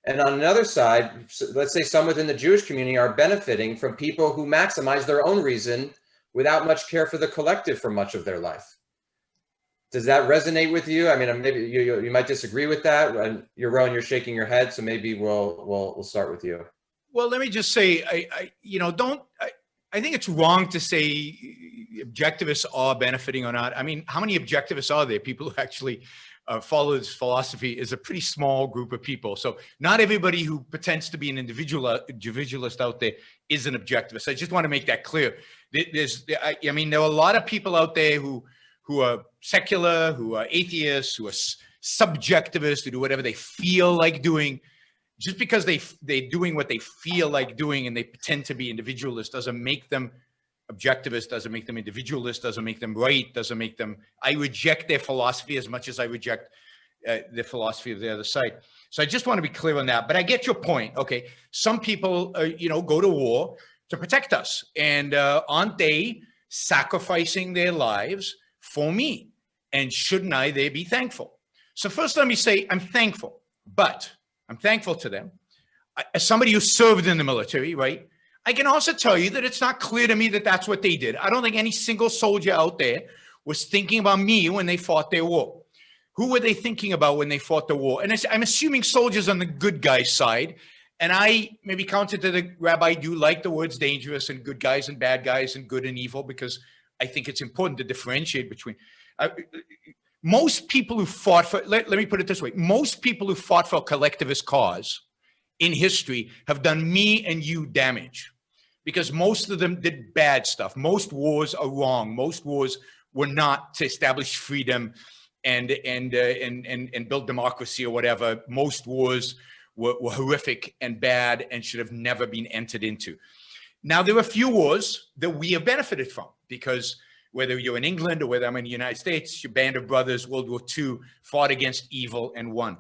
And on another side, let's say some within the Jewish community are benefiting from people who maximize their own reason without much care for the collective for much of their life. Does that resonate with you? I mean, maybe you might disagree with that. And Yaron, you're shaking your head, so maybe we'll start with you. Well, let me just say, I think it's wrong to say objectivists are benefiting or not. I mean, how many objectivists are there? People who actually follow this philosophy is a pretty small group of people. So not everybody who pretends to be an individualist out there is an objectivist. I just want to make that clear. I mean, there are a lot of people out there who are secular, who are atheists, who are subjectivists, who do whatever they feel like doing. Just because they're doing what they feel like doing and they pretend to be individualist doesn't make them objectivist, doesn't make them individualist, doesn't make them right, doesn't make them, I reject their philosophy as much as I reject the philosophy of the other side. So I just want to be clear on that, but I get your point. Okay, some people, go to war to protect us, and aren't they sacrificing their lives for me? And shouldn't they be thankful? So first, let me say I'm thankful, but I'm thankful to them. As somebody who served in the military, right? I can also tell you that it's not clear to me that that's what they did. I don't think any single soldier out there was thinking about me when they fought their war. Who were they thinking about when they fought the war? And I'm assuming soldiers on the good guys' side. And I, maybe counter to the rabbi, do like the words dangerous and good guys and bad guys and good and evil, because I think it's important to differentiate between. Most people who fought for, let me put it this way, most people who fought for a collectivist cause in history have done me and you damage, because most of them did bad stuff. Most wars are wrong. Most wars were not to establish freedom and build democracy or whatever. Most wars were horrific and bad and should have never been entered into. Now, there are a few wars that we have benefited from, because whether you're in England or whether I'm in the United States, your band of brothers, World War II, fought against evil and won.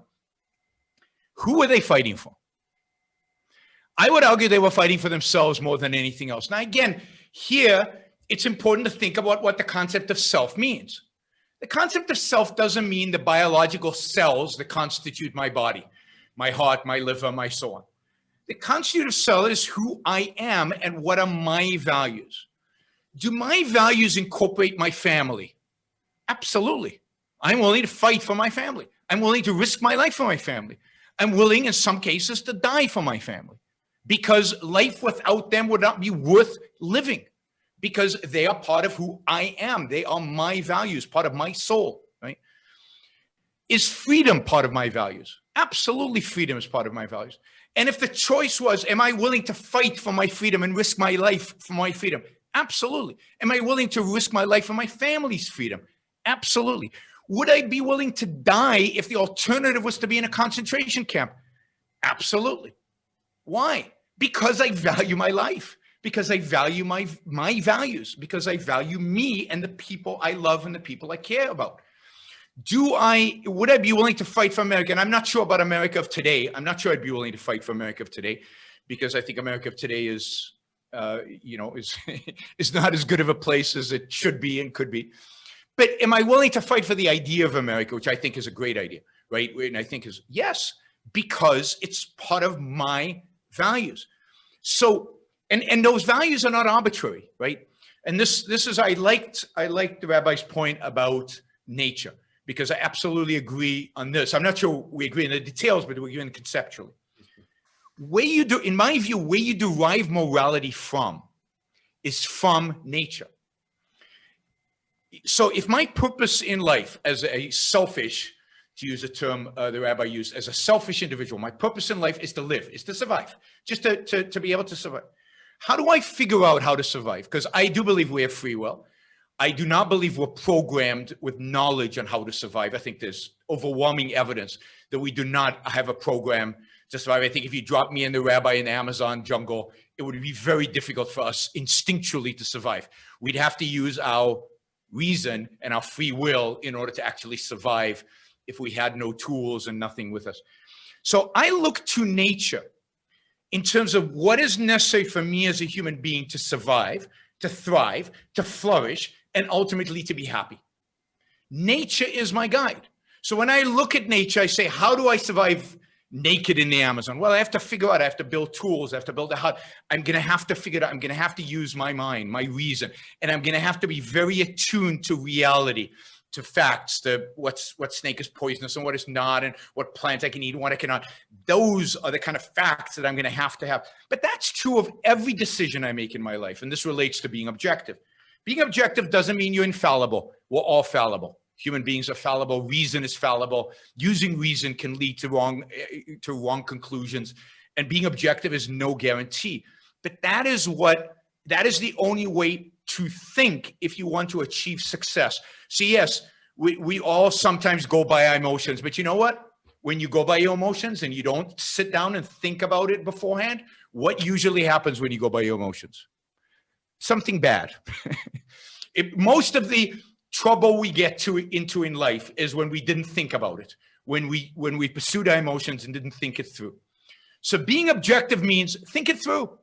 Who were they fighting for? I would argue they were fighting for themselves more than anything else. Now, again, here, it's important to think about what the concept of self means. The concept of self doesn't mean the biological cells that constitute my body, my heart, my liver, my soul. On. The constitutive cell is who I am and what are my values. Do my values incorporate my family? Absolutely. I'm willing to fight for my family. I'm willing to risk my life for my family. I'm willing, in some cases, to die for my family, because life without them would not be worth living, because they are part of who I am. They are my values, part of my soul, right? Is freedom part of my values? Absolutely, freedom is part of my values. And if the choice was, am I willing to fight for my freedom and risk my life for my freedom? Absolutely. Am I willing to risk my life for my family's freedom? Absolutely. Would I be willing to die if the alternative was to be in a concentration camp? Absolutely. Why? Because I value my life, because I value my values, because I value me and the people I love and the people I care about. Would I be willing to fight for America? And I'm not sure about America of today. I'm not sure I'd be willing to fight for America of today, because I think America of today is not as good of a place as it should be and could be. But am I willing to fight for the idea of America, which I think is a great idea, right? And I think is, yes, because it's part of my values. So, and those values are not arbitrary, right? And this is, I liked the rabbi's point about nature, because I absolutely agree on this. I'm not sure we agree in the details, but we agree in conceptually. In my view, where you derive morality from is from nature. So if my purpose in life as a selfish, to use a term the rabbi used, as a selfish individual, my purpose in life is to live, is to survive, just to be able to survive. How do I figure out how to survive? Because I do believe we have free will. I do not believe we're programmed with knowledge on how to survive. I think there's overwhelming evidence that we do not have a program to survive. I think if you drop me and the rabbi in the Amazon jungle, it would be very difficult for us instinctually to survive. We'd have to use our reason and our free will in order to actually survive if we had no tools and nothing with us. So I look to nature in terms of what is necessary for me as a human being to survive, to thrive, to flourish, and ultimately to be happy. Nature is my guide. So when I look at nature, I say, how do I survive naked in the Amazon? Well, I have to figure out, I have to build tools, I have to build a hut. I'm going to have to figure it out. I'm going to have to use my mind, my reason, and I'm going to have to be very attuned to reality, to facts, to what snake is poisonous and what is not, and what plants I can eat and what I cannot. Those are the kind of facts that I'm going to have. But that's true of every decision I make in my life, and this relates to being objective. Being objective doesn't mean you're infallible. We're all fallible. Human beings are fallible. Reason is fallible. Using reason can lead to wrong conclusions. And being objective is no guarantee. But that is the only way to think if you want to achieve success. So yes, we all sometimes go by our emotions. But you know what? When you go by your emotions and you don't sit down and think about it beforehand, what usually happens when you go by your emotions? Something bad. Most of the trouble we get into in life is when we didn't think about it. when we pursued our emotions and didn't think it through. So being objective means think it through.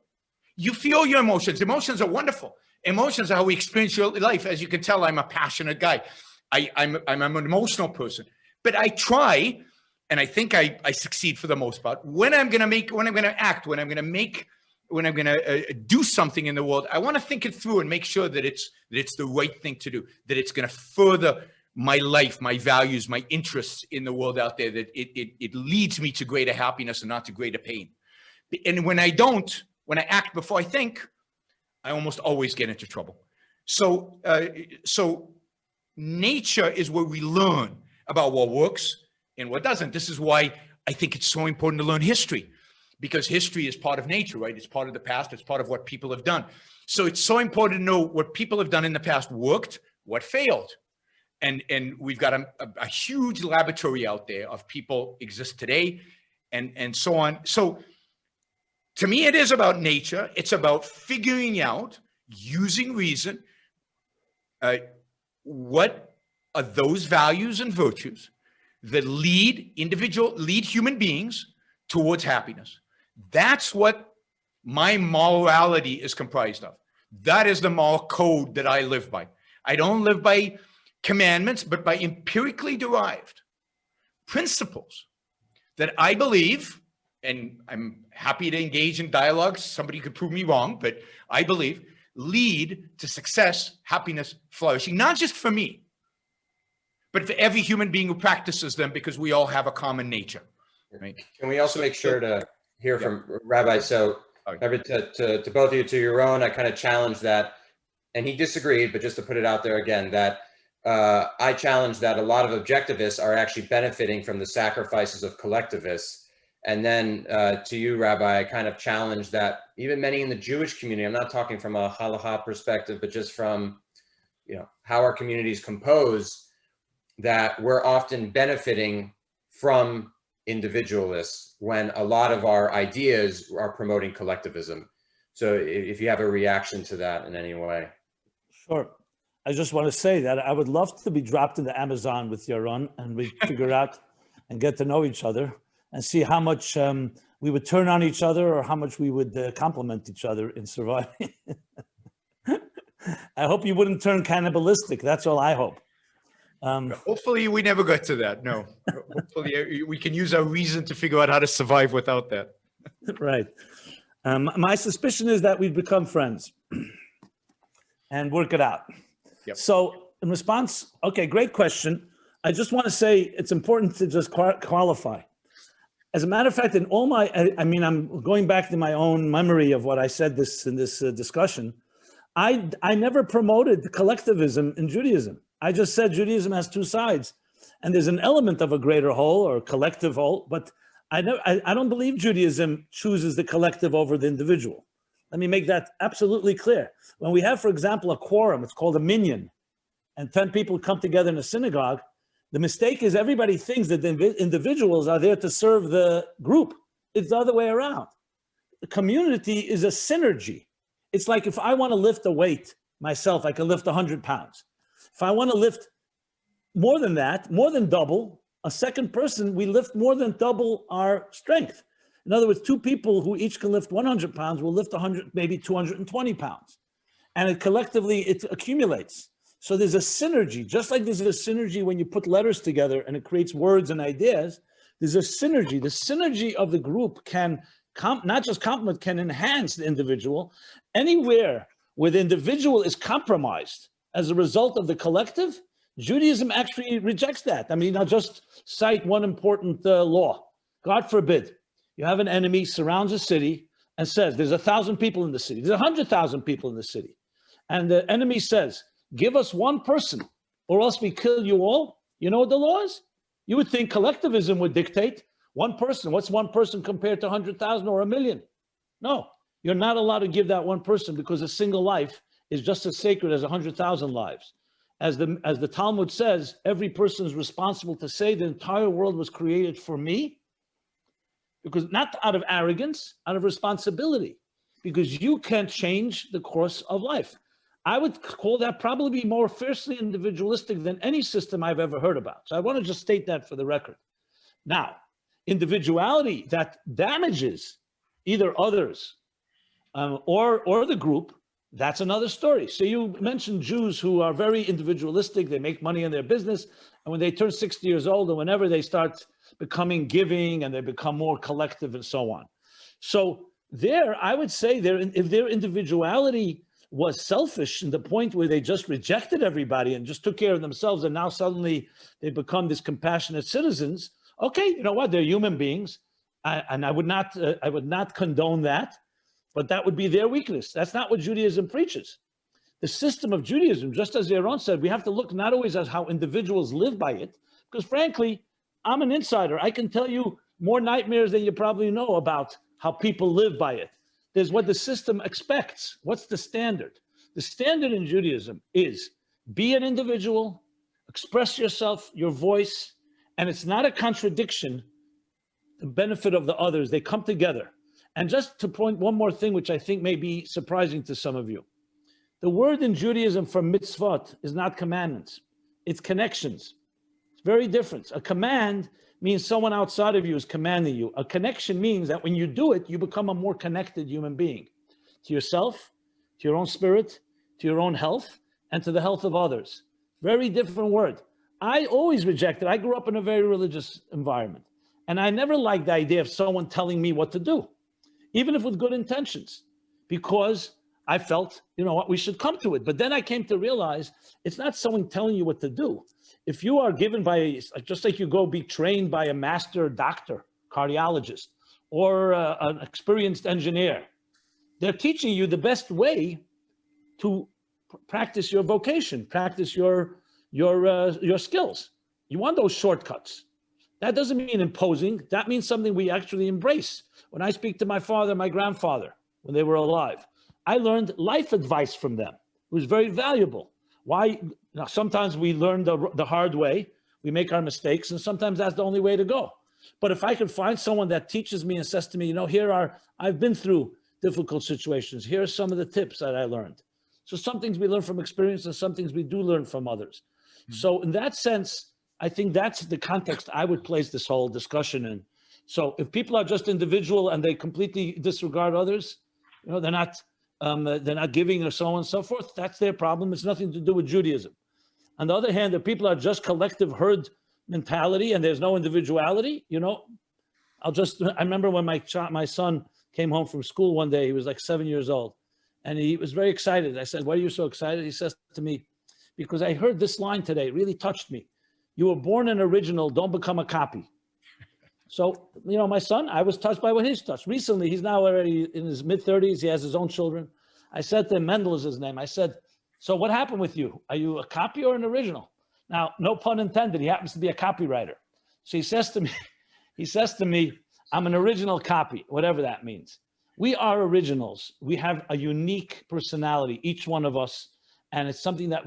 You feel your emotions. Emotions are wonderful. Emotions are how we experience your life. As you can tell, I'm a passionate guy. I'm an emotional person, but I try, and I think I succeed for the most part. When I'm going to act, when I'm going to do something in the world, I want to think it through and make sure that it's the right thing to do, that it's going to further my life, my values, my interests in the world out there, that it leads me to greater happiness and not to greater pain. And when I act before I think, I almost always get into trouble. So nature is where we learn about what works and what doesn't. This is why I think it's so important to learn history, because history is part of nature, right? It's part of the past. It's part of what people have done. So it's so important to know what people have done in the past worked, what failed. And we've got a huge laboratory out there of people exist today and so on. So to me, it is about nature. It's about figuring out, using reason, what are those values and virtues that lead human beings towards happiness. That's what my morality is comprised of. That is the moral code that I live by. I don't live by commandments, but by empirically derived principles that I believe, and I'm happy to engage in dialogues. Somebody could prove me wrong, but I believe lead to success, happiness, flourishing, not just for me, but for every human being who practices them, because we all have a common nature. Right? Can we also make sure to hear from Rabbi? So, to both of you, to Yaron, I kind of challenged that, and he disagreed, but just to put it out there again, that I challenge that a lot of objectivists are actually benefiting from the sacrifices of collectivists. And then to you, Rabbi, I kind of challenge that even many in the Jewish community, I'm not talking from a halacha perspective, but just from, how our community is composed, that we're often benefiting from individualists when a lot of our ideas are promoting collectivism. So if you have a reaction to that in any way. Sure. I just want to say that I would love to be dropped into Amazon with Yaron, and we figure out and get to know each other and see how much we would turn on each other or how much we would complement each other in surviving. I hope you wouldn't turn cannibalistic. That's all I hope. Hopefully we never get to that. No, hopefully we can use our reason to figure out how to survive without that. Right. My suspicion is that we'd become friends and work it out. Yep. So in response, okay, great question. I just want to say it's important to just qualify. As a matter of fact, in all I'm going back to my own memory of what I said in this discussion. I never promoted collectivism in Judaism. I just said Judaism has two sides, and there's an element of a greater whole or collective whole, but I don't believe Judaism chooses the collective over the individual. Let me make that absolutely clear. When we have, for example, a quorum, it's called a minyan, and 10 people come together in a synagogue, the mistake is everybody thinks that the individuals are there to serve the group. It's the other way around. The community is a synergy. It's like if I want to lift a weight myself, I can lift 100 pounds. If I want to lift more than that, more than double, a second person, we lift more than double our strength. In other words, two people who each can lift 100 pounds will lift 100, maybe 220 pounds. And it collectively, it accumulates. So there's a synergy, just like there's a synergy when you put letters together and it creates words and ideas, there's a synergy. The synergy of the group can not just complement, can enhance the individual. Anywhere where the individual is compromised as a result of the collective, Judaism actually rejects that. I mean, I'll just cite one important law. God forbid, you have an enemy surrounds a city and says, there's 1,000 people in the city. There's 100,000 people in the city. And the enemy says, give us one person or else we kill you all. You know what the law is? You would think collectivism would dictate one person. What's one person compared to 100,000 or 1,000,000? No, you're not allowed to give that one person because a single life is just as sacred as 100,000 lives. As the Talmud says, every person is responsible to say the entire world was created for me, because not out of arrogance, out of responsibility, because you can't change the course of life. I would call that probably more fiercely individualistic than any system I've ever heard about. So I want to just state that for the record. Now, individuality that damages either others or the group, that's another story. So you mentioned Jews who are very individualistic. They make money in their business. And when they turn 60 years old, and whenever they start becoming giving and they become more collective and so on. So there, I would say if their individuality was selfish in the point where they just rejected everybody and just took care of themselves, and now suddenly they become this compassionate citizens, okay, you know what? They're human beings. And I would not condone that. But that would be their weakness. That's not what Judaism preaches. The system of Judaism, just as Yaron said, we have to look not always at how individuals live by it, because frankly, I'm an insider. I can tell you more nightmares than you probably know about how people live by it. There's what the system expects. What's the standard? The standard in Judaism is be an individual, express yourself, your voice, and it's not a contradiction, the benefit of the others. They come together. And just to point one more thing, which I think may be surprising to some of you. The word in Judaism for mitzvot is not commandments. It's connections. It's very different. A command means someone outside of you is commanding you. A connection means that when you do it, you become a more connected human being to yourself, to your own spirit, to your own health, and to the health of others. Very different word. I always rejected. I grew up in a very religious environment. And I never liked the idea of someone telling me what to do, even if with good intentions, because I felt, you know what, we should come to it. But then I came to realize it's not someone telling you what to do. If you are given by, just like you go be trained by a master doctor, cardiologist, or an experienced engineer, they're teaching you the best way to practice your vocation, practice your skills. You want those shortcuts. That doesn't mean imposing. That means something we actually embrace. When I speak to my father, my grandfather, when they were alive, I learned life advice from them. It was very valuable. Why? Now, sometimes we learn the hard way. We make our mistakes, and sometimes that's the only way to go. But if I could find someone that teaches me and says to me, you know, I've been through difficult situations. Here are some of the tips that I learned. So some things we learn from experience and some things we do learn from others. So in that sense, I think that's the context I would place this whole discussion in. So if people are just individual and they completely disregard others, you know, they're not giving or so on and so forth, that's their problem. It's nothing to do with Judaism. On the other hand, if people are just collective herd mentality and there's no individuality, you know, I remember when my son came home from school one day, he was like 7 years old, and he was very excited. I said, why are you so excited? He says to me, because I heard this line today, it really touched me. You were born an original, don't become a copy. So, you know, my son, I was touched by what he's touched. Recently, he's now already in his mid-30s. He has his own children. I said to him, Mendel is his name. I said, so what happened with you? Are you a copy or an original? Now, no pun intended. He happens to be a copywriter. So he says to me, I'm an original copy, whatever that means. We are originals. We have a unique personality, each one of us. And it's something that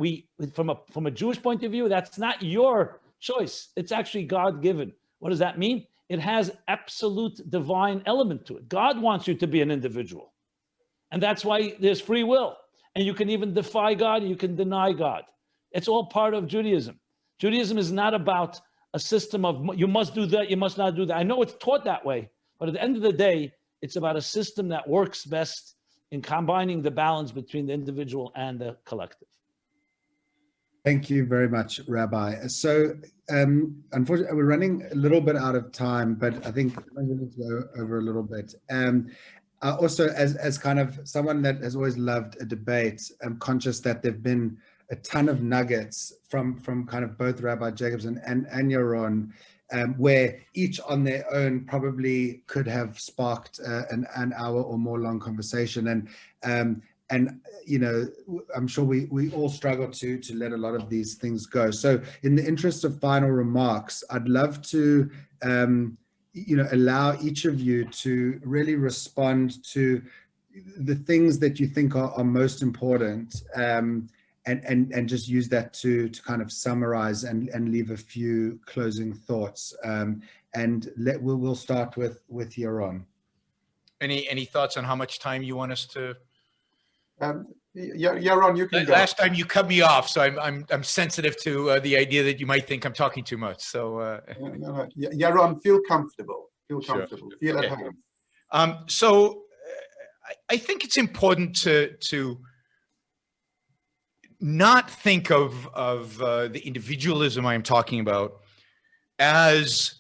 from a Jewish point of view, that's not your choice. It's actually God-given. What does that mean? It has absolute divine element to it. God wants you to be an individual. And that's why there's free will. And you can even defy God, you can deny God. It's all part of Judaism. Judaism is not about a system of you must do that, you must not do that. I know it's taught that way, but at the end of the day, it's about a system that works best in combining the balance between the individual and the collective. Thank you very much, Rabbi. So unfortunately, we're running a little bit out of time, but I think I'm going to go over a little bit. Also, as kind of someone that has always loved a debate, I'm conscious that there've been a ton of nuggets from kind of both Rabbi Jacobson and Yaron, where each on their own probably could have sparked an hour or more long conversation. And you know, I'm sure we all struggle to let a lot of these things go. So in the interest of final remarks, I'd love to you know, allow each of you to really respond to the things that you think are most important, and just use that to kind of summarize and leave a few closing thoughts. And we'll start with Yaron. Any thoughts on how much time you want us to? Yaron, you can go. Last time you cut me off, so I'm sensitive to the idea that you might think I'm talking too much. So No. Yaron, feel comfortable. Feel Sure. comfortable. Feel Okay. at home. So I think it's important to not think of the individualism I'm talking about as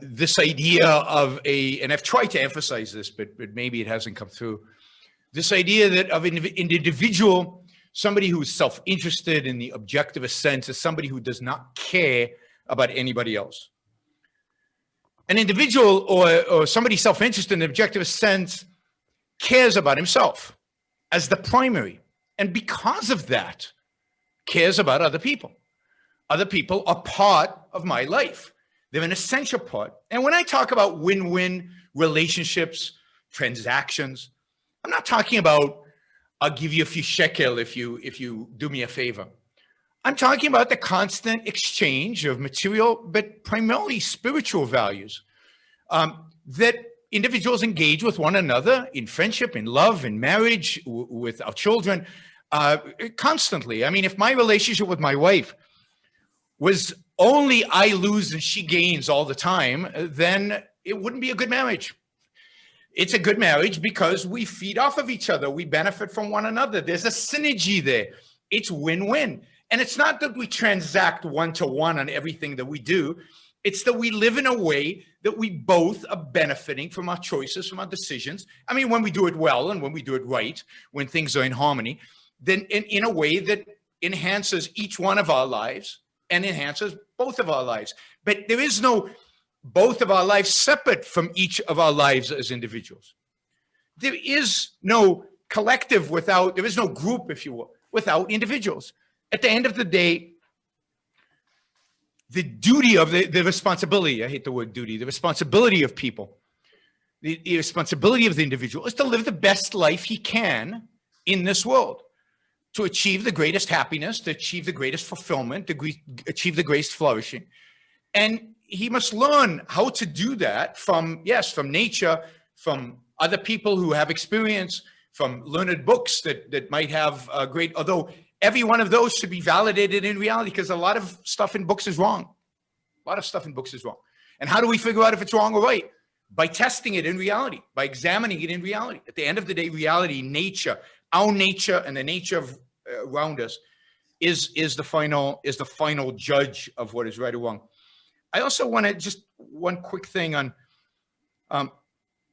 this idea of and I've tried to emphasize this, but maybe it hasn't come through. This idea that of an individual, somebody who is self-interested in the objectivist sense, is somebody who does not care about anybody else. An individual or somebody self-interested in the objectivist sense cares about himself as the primary. And because of that, cares about other people. Other people are part of my life. They're an essential part. And when I talk about win-win relationships, transactions, I'm not talking about, I'll give you a few shekel if you do me a favor. I'm talking about the constant exchange of material, but primarily spiritual values that individuals engage with one another in friendship, in love, in marriage, with our children, constantly. I mean, if my relationship with my wife was only I lose and she gains all the time, then it wouldn't be a good marriage. It's a good marriage because we feed off of each other. We benefit from one another. There's a synergy there. It's win-win. And it's not that we transact one-to-one on everything that we do. It's that we live in a way that we both are benefiting from our choices, from our decisions. I mean, when we do it well and when we do it right, when things are in harmony, then in a way that enhances each one of our lives and enhances both of our lives. But there is no both of our lives separate from each of our lives as individuals. There is no collective there is no group, if you will, without individuals. At the end of the day, the duty of the responsibility, I hate the word duty, the responsibility of people, the responsibility of the individual is to live the best life he can in this world, to achieve the greatest happiness, to achieve the greatest fulfillment, to achieve the greatest flourishing. And he must learn how to do that from nature, from other people who have experience, from learned books that might have although every one of those should be validated in reality, because a lot of stuff in books is wrong. A lot of stuff in books is wrong. And how do we figure out if it's wrong or right? By testing it in reality, by examining it in reality. At the end of the day, reality, nature, our nature and the nature of around us is the final judge of what is right or wrong. I also want to just one quick thing on,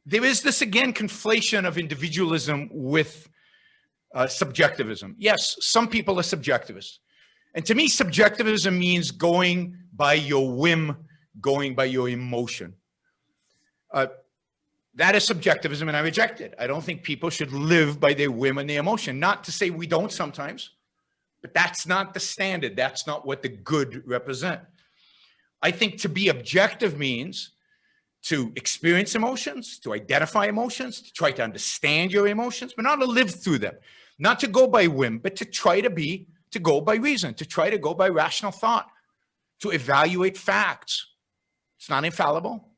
there is this, again, conflation of individualism with subjectivism. Yes, some people are subjectivists. And to me, subjectivism means going by your whim, going by your emotion. That is subjectivism, and I reject it. I don't think people should live by their whim and their emotion. Not to say we don't sometimes, but that's not the standard. That's not what the good represent. I think to be objective means to experience emotions, to identify emotions, to try to understand your emotions, but not to live through them. Not to go by whim, but to try to go by reason, to try to go by rational thought, to evaluate facts. It's not infallible,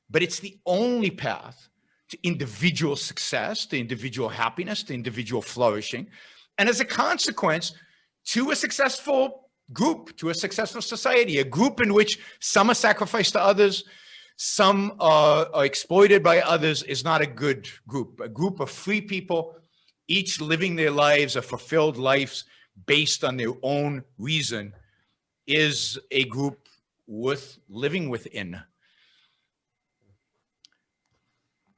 but it's the only path to individual success, to individual happiness, to individual flourishing, and as a consequence, to a successful group, to a successful society, a group in which some are sacrificed to others, some are exploited by others, is not a good group. A group of free people, each living their lives, a fulfilled lives based on their own reason, is a group worth living within.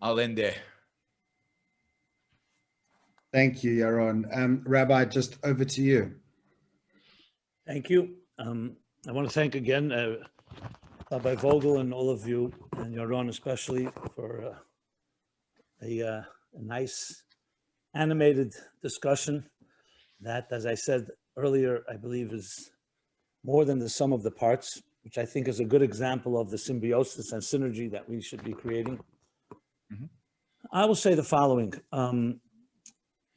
I'll end there. Thank you, Yaron. Rabbi, just over to you. Thank you. I want to thank again Rabbi Vogel and all of you, and Yaron especially, for a nice animated discussion that, as I said earlier, I believe is more than the sum of the parts, which I think is a good example of the symbiosis and synergy that we should be creating. Mm-hmm. I will say the following.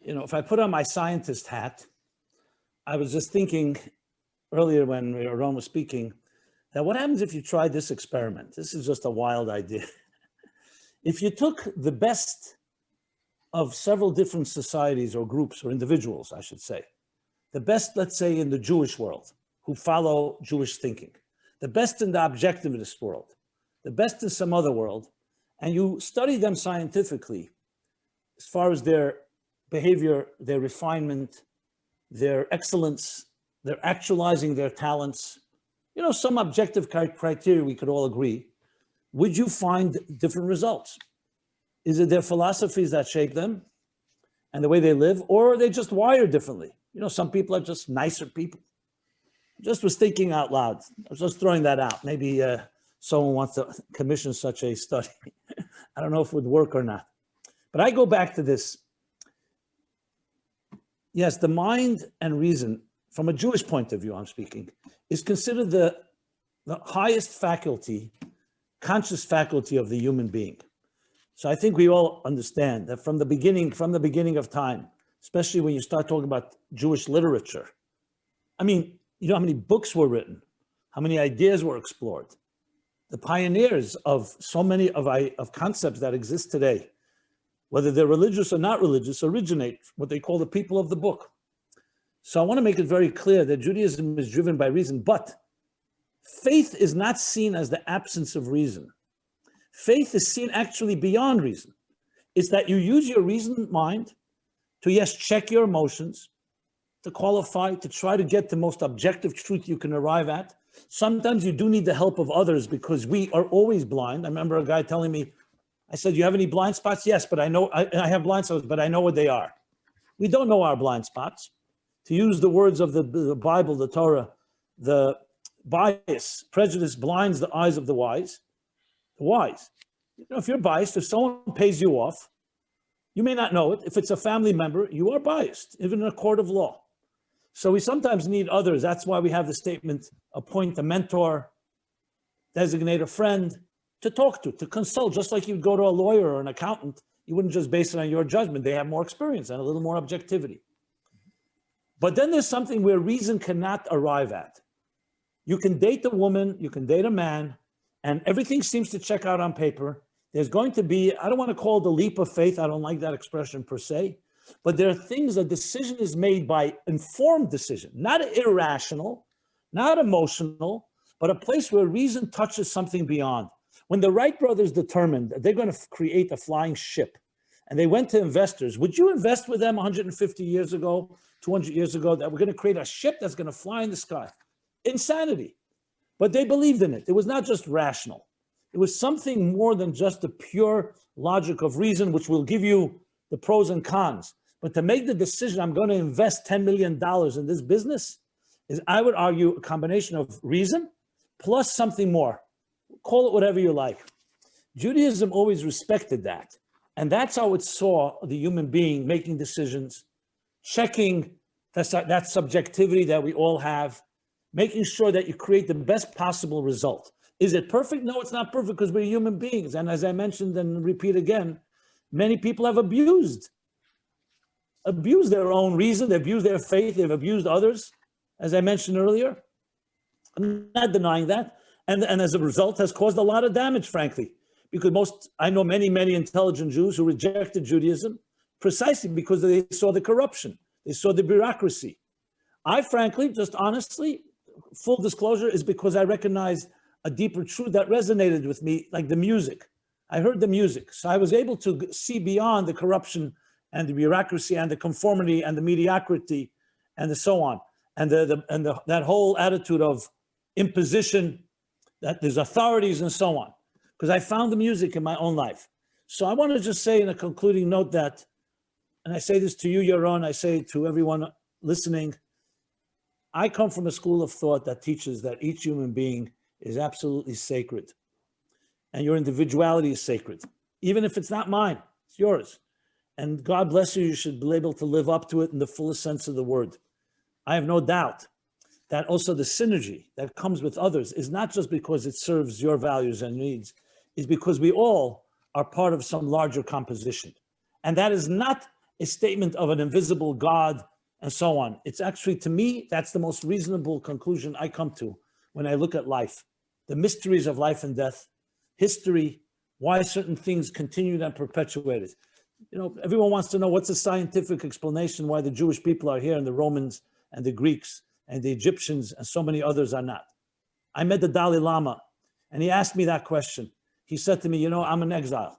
If I put on my scientist hat, I was just thinking earlier when Yaron was speaking, that what happens if you try this experiment? This is just a wild idea. If you took the best of several different societies or groups or individuals, I should say. The best, let's say, in the Jewish world, who follow Jewish thinking, the best in the objectivist world, the best in some other world, and you study them scientifically as far as their behavior, their refinement, their excellence, their actualizing their talents, you know, some objective criteria we could all agree, would you find different results? Is it their philosophies that shape them and the way they live, or are they just wired differently? You know, some people are just nicer people. Just was thinking out loud. I was just throwing that out. Maybe someone wants to commission such a study. I don't know if it would work or not. But I go back to this. Yes, the mind and reason, from a Jewish point of view, I'm speaking, is considered the highest faculty, conscious faculty of the human being. So I think we all understand that from the beginning of time, especially when you start talking about Jewish literature, I mean, you know how many books were written, how many ideas were explored. The pioneers of so many of concepts that exist today, whether they're religious or not religious, originate what they call the people of the book. So I want to make it very clear that Judaism is driven by reason, but faith is not seen as the absence of reason. Faith is seen actually beyond reason. It's that you use your reasoned mind to, yes, check your emotions, to qualify, to try to get the most objective truth you can arrive at. Sometimes you do need the help of others because we are always blind. I remember a guy telling me, I said, you have any blind spots? Yes, but I know I have blind spots, but I know what they are. We don't know our blind spots. To use the words of the Bible, the Torah, the bias, prejudice blinds the eyes of the wise. The wise. You know, if you're biased, if someone pays you off, you may not know it. If it's a family member, you are biased, even in a court of law. So we sometimes need others. That's why we have the statement, appoint a mentor, designate a friend to talk to consult, just like you'd go to a lawyer or an accountant. You wouldn't just base it on your judgment. They have more experience and a little more objectivity. But then there's something where reason cannot arrive at. You can date a woman, you can date a man, and everything seems to check out on paper. There's going to be, I don't want to call it the leap of faith. I don't like that expression per se, but there are things, a decision is made by informed decision, not irrational, not emotional, but a place where reason touches something beyond. When the Wright brothers determined that they're going to create a flying ship, and they went to investors, would you invest with them 150 years ago, 200 years ago, that we're going to create a ship that's going to fly in the sky? Insanity. But they believed in it. It was not just rational. It was something more than just the pure logic of reason, which will give you the pros and cons. But to make the decision, I'm going to invest $10 million in this business, is, I would argue, a combination of reason plus something more. Call it whatever you like. Judaism always respected that. And that's how it saw the human being making decisions, checking that subjectivity that we all have, making sure that you create the best possible result. Is it perfect? No, it's not perfect because we're human beings. And as I mentioned and repeat again, many people have abused their own reason, they've abused their faith, they've abused others, as I mentioned earlier. I'm not denying that. And as a result has caused a lot of damage, frankly, because I know many intelligent Jews who rejected Judaism precisely because they saw the corruption, they saw the bureaucracy. I frankly, just honestly, full disclosure, is because I recognized a deeper truth that resonated with me, like the music. I heard the music, so I was able to see beyond the corruption and the bureaucracy and the conformity and the mediocrity and the so on, and that whole attitude of imposition, that there's authorities and so on, because I found the music in my own life. So I want to just say in a concluding note that, and I say this to you, Yaron, I say it to everyone listening, I come from a school of thought that teaches that each human being is absolutely sacred. And your individuality is sacred. Even if it's not mine, it's yours. And God bless you, you should be able to live up to it in the fullest sense of the word. I have no doubt that also the synergy that comes with others is not just because it serves your values and needs, it's because we all are part of some larger composition. And that is not a statement of an invisible God and so on. It's actually, to me, that's the most reasonable conclusion I come to when I look at life. The mysteries of life and death, history, why certain things continued and perpetuated. you know, everyone wants to know what's the scientific explanation why the Jewish people are here and the Romans and the Greeks and the Egyptians and so many others are not. I met the Dalai Lama and he asked me that question. He said to me, you know, I'm in exile.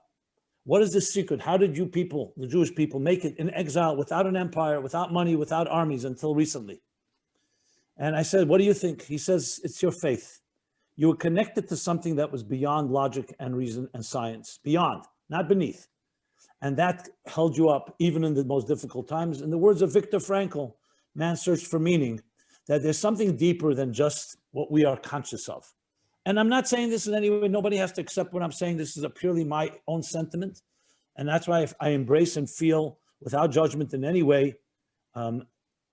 What is the secret? How did you people, the Jewish people, make it in exile without an empire, without money, without armies until recently? And I said, what do you think? He says, it's your faith. You were connected to something that was beyond logic and reason and science, beyond, not beneath. And that held you up even in the most difficult times. In the words of Viktor Frankl, man's search for meaning, that there's something deeper than just what we are conscious of. And I'm not saying this in any way, nobody has to accept what I'm saying. This is a purely my own sentiment. And that's why I embrace and feel without judgment in any way,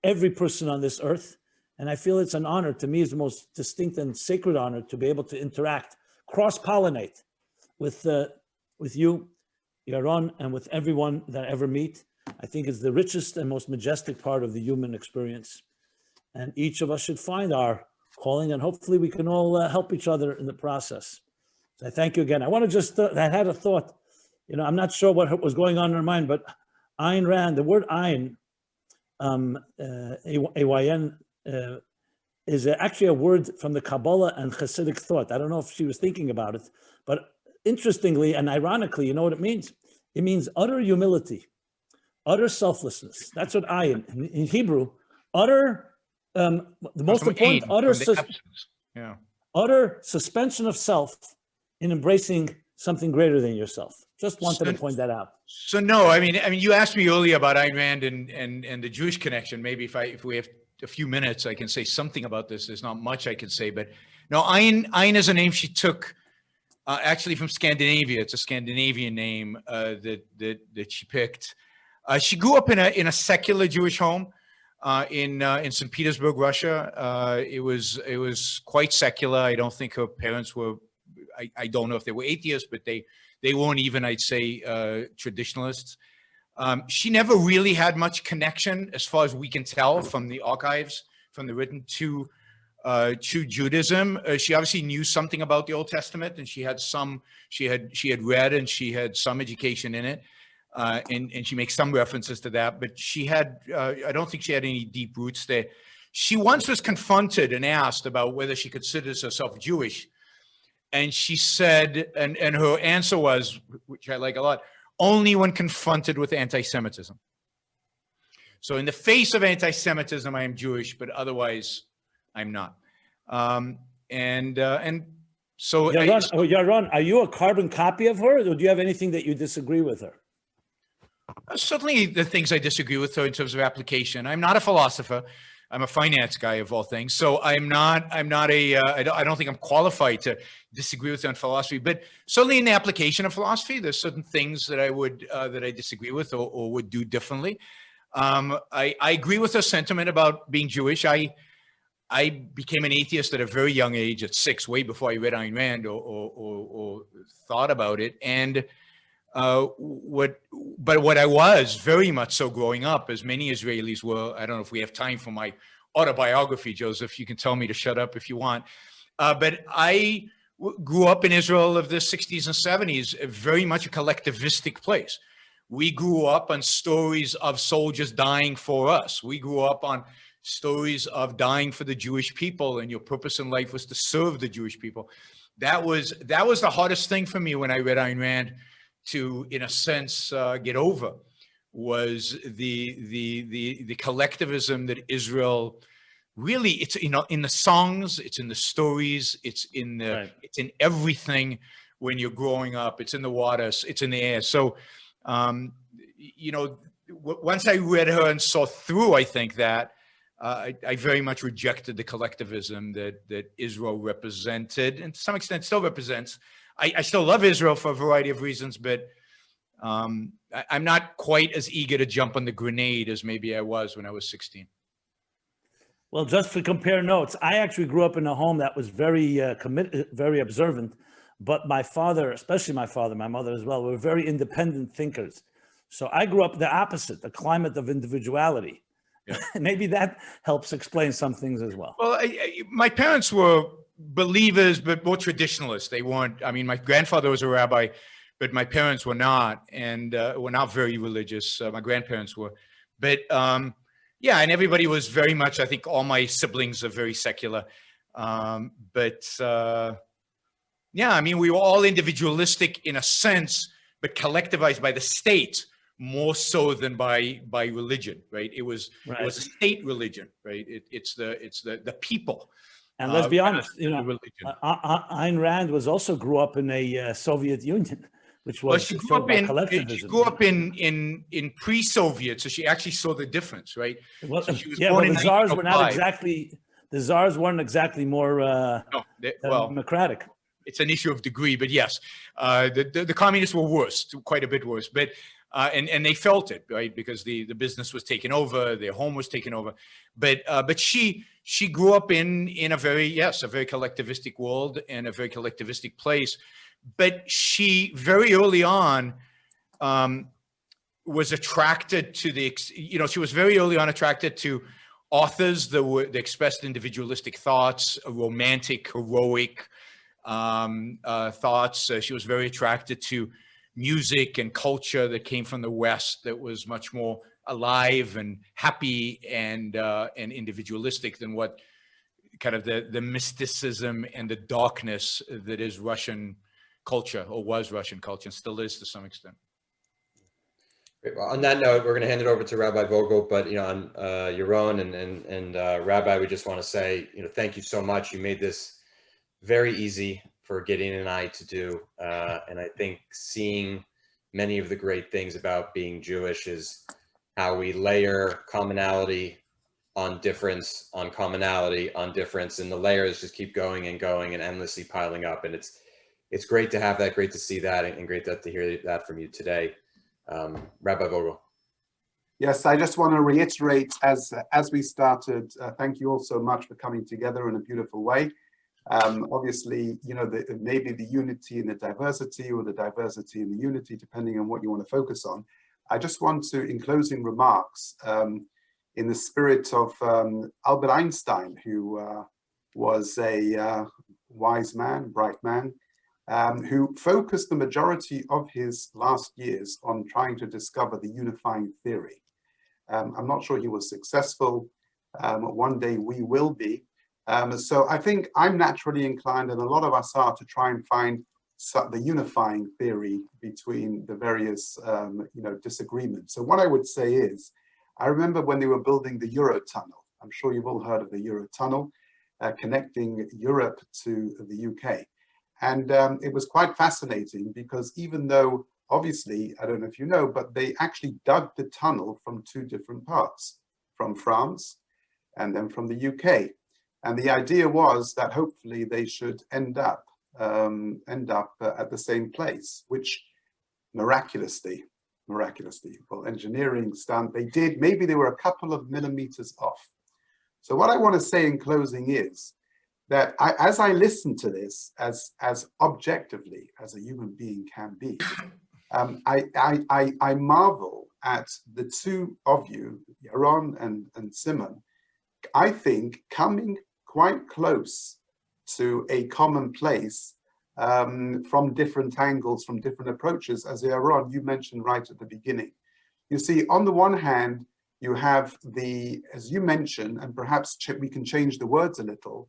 every person on this earth. And I feel it's an honor, to me, it's the most distinct and sacred honor to be able to interact, cross-pollinate with you, Yaron, and with everyone that I ever meet. I think it's the richest and most majestic part of the human experience. And each of us should find our calling, and hopefully we can all help each other in the process. So I thank you again. I want to just, I had a thought, you know, I'm not sure what was going on in her mind, but Ayn Rand, the word Ayn, A-Y-N, is actually a word from the Kabbalah and Hasidic thought. I don't know if she was thinking about it, but interestingly and ironically, you know what it means? It means utter humility, utter selflessness. That's what Ayn, in Hebrew, utter, the most important, utter suspension of self in embracing something greater than yourself. Just wanted to point that out. So no, I mean, you asked me earlier about Ayn Rand and the Jewish connection. Maybe if we have a few minutes, I can say something about this. There's not much I can say, but no, Ayn is a name she took actually from Scandinavia. It's a Scandinavian name that she picked. She grew up in a secular Jewish home in St. Petersburg, Russia. It was quite secular. I don't think her parents were. I don't know if they were atheists, but they weren't even, I'd say, traditionalists. She never really had much connection, as far as we can tell from the archives, from the written, to Judaism. She obviously knew something about the Old Testament, and she had read and she had some education in it, and she makes some references to that. But she had, I don't think she had any deep roots there. She once was confronted and asked about whether she considers herself Jewish. And she said, and her answer was, which I like a lot, only when confronted with anti-Semitism. So in the face of anti-Semitism, I am Jewish, but otherwise I'm not. So Yaron, are you a carbon copy of her, or do you have anything that you disagree with her? Certainly the things I disagree with her in terms of application. I'm not a philosopher. I'm a finance guy of all things. So I don't think I'm qualified to disagree with her on philosophy, but certainly in the application of philosophy, there's certain things that I disagree with or would do differently. I agree with her sentiment about being Jewish. I became an atheist at a very young age, at 6, way before I read Ayn Rand or thought about it. And what I was very much so growing up, as many Israelis were. I don't know if we have time for my autobiography, Joseph. You can tell me to shut up if you want. But I grew up in Israel of the 60s and 70s, very much a collectivistic place. We grew up on stories of soldiers dying for us. We grew up on stories of dying for the Jewish people, and your purpose in life was to serve the Jewish people. That was the hardest thing for me when I read Ayn Rand to, in a sense, get over, was the collectivism that Israel really, it's, you know, in the songs, it's in the stories, it's in the, right. It's in everything when you're growing up, it's in the water, it's in the air. So, you know, once I read her and saw through, I think that I very much rejected the collectivism that Israel represented, and to some extent still represents. I still love Israel for a variety of reasons, but I'm not quite as eager to jump on the grenade as maybe I was when I was 16. Well, just to compare notes, I actually grew up in a home that was very committed, very observant, but my father, especially my father, my mother as well, were very independent thinkers. So I grew up the opposite, the climate of individuality. Yeah. Maybe that helps explain some things as well. Well, my parents were believers, but more traditionalists. They weren't, I mean, my grandfather was a rabbi, but my parents were not, and were not very religious. My grandparents were, but yeah, and everybody was very much, I think all my siblings are very secular. Yeah, I mean, we were all individualistic in a sense, but collectivized by the state more so than by religion, right? It was Right. it was a state religion, right? It's the people. And let's be honest, the religion. Ayn Rand grew up in a Soviet Union, which was She grew filled up by in collectivism. pre-Soviet, so she actually saw the difference, right? Well, So she was yeah, born well, in the czars were not 1905. exactly, the czars weren't exactly more No, well, democratic. it's an issue of degree, but yes, the communists were worse, quite a bit worse. But and they felt it, right, because the business was taken over, their home was taken over. But she grew up in a very collectivistic world and a very collectivistic place. But she very early on was attracted to she was very early on attracted to authors that expressed individualistic thoughts, romantic, heroic thoughts. She was very attracted to music and culture that came from the West that was much more alive and happy and individualistic than what kind of the mysticism and the darkness that is Russian culture, or was Russian culture, and still is to some extent. Great. Well, on that note, we're going to hand it over to Rabbi Vogel, but on Yaron and Rabbi, we just want to say, thank you so much. You made this very easy for Gideon and I to do, and I think seeing many of the great things about being Jewish is how we layer commonality on difference, on commonality on difference, and the layers just keep going and going and endlessly piling up. And it's great to have that, great to see that, and great to hear that from you today. Rabbi Vogel. Yes, I just want to reiterate as we started, thank you all so much for coming together in a beautiful way. Obviously, maybe the unity in the diversity, or the diversity in the unity, depending on what you want to focus on. I just want to, in closing remarks, in the spirit of Albert Einstein, who was a wise man, bright man, who focused the majority of his last years on trying to discover the unifying theory. I'm not sure he was successful. One day we will be. So I think I'm naturally inclined, and a lot of us are, to try and find the unifying theory between the various disagreements. So what I would say is, I remember when they were building the Eurotunnel. I'm sure you've all heard of the Eurotunnel, connecting Europe to the UK. And it was quite fascinating, because even though, obviously, I don't know if you know, but they actually dug the tunnel from two different parts, from France and then from the UK. And the idea was that hopefully they should end up at the same place, which miraculously, well, engineering stunt, they did. Maybe they were a couple of millimeters off. So what I want to say in closing is that as I listen to this, as objectively as a human being can be, I marvel at the two of you, Yaron and Simon, I think coming quite close to a common place from different angles, from different approaches, as Yaron, you mentioned right at the beginning. You see, on the one hand, you have as you mentioned, and perhaps we can change the words a little,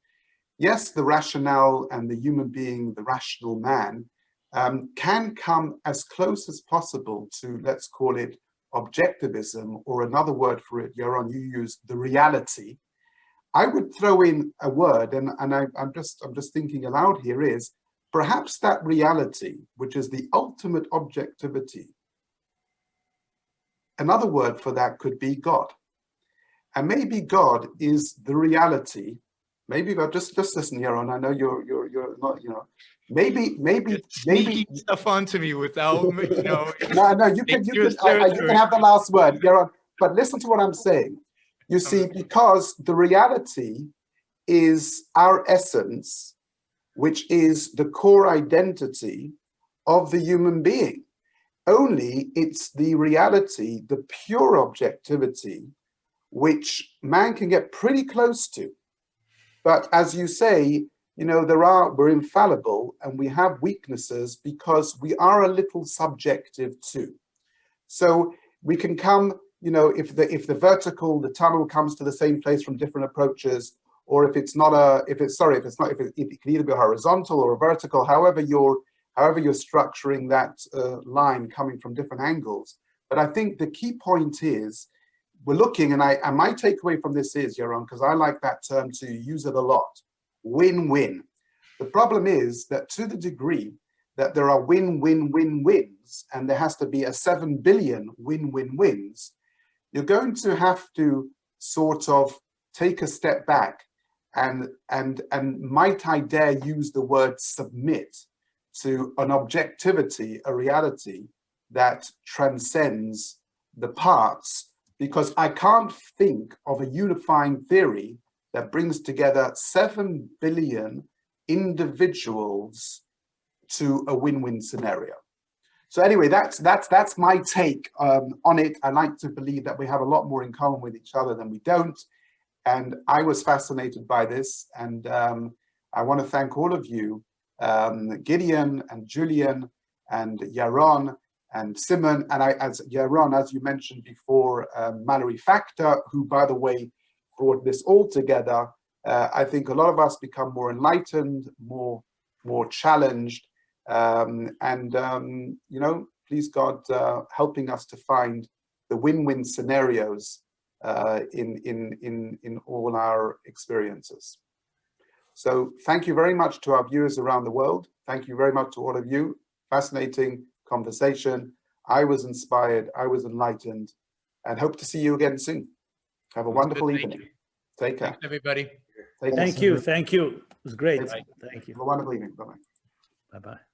yes, the rationale and the human being, the rational man, can come as close as possible to, let's call it, objectivism, or another word for it, Yaron, you used the reality. I would throw in a word, and I'm just thinking aloud here, is perhaps that reality, which is the ultimate objectivity. Another word for that could be God. And maybe God is the reality. Maybe God, just listen, Yaron, I know you're not, maybe Sneaking stuff onto me without, No, you can have the last word, Yaron, but listen to what I'm saying. You see, because the reality is our essence, which is the core identity of the human being. Only it's the reality, the pure objectivity, which man can get pretty close to. But as you say, you know, we're infallible and we have weaknesses because we are a little subjective too. So we can come, you know, if the tunnel comes to the same place from different approaches, or if it can either be horizontal or vertical, however you're structuring that line coming from different angles. But I think the key point is we're looking, and my takeaway from this is, Yaron, because I like that term to use it a lot, win-win. The problem is that to the degree that there are win-win-win-wins, and there has to be a 7 billion win-win-wins, you're going to have to sort of take a step back and might I dare use the word submit to an objectivity, a reality that transcends the parts, because I can't think of a unifying theory that brings together 7 billion individuals to a win-win scenario. So anyway, that's my take on it. I like to believe that we have a lot more in common with each other than we don't. And I was fascinated by this. And I want to thank all of you, Gideon and Julian and Yaron and Simon. And as Yaron, as you mentioned before, Mallory Factor, who, by the way, brought this all together. I think a lot of us become more enlightened, more challenged. You know, please God, helping us to find the win-win scenarios in all our experiences. So thank you very much to our viewers around the world. Thank you very much to all of you. Fascinating conversation. I was inspired, I was enlightened, and hope to see you again soon. Have a wonderful evening. Take care. Thanks, everybody. Thank you. It was great. Thank you. Have a wonderful evening. Bye-bye. Bye-bye.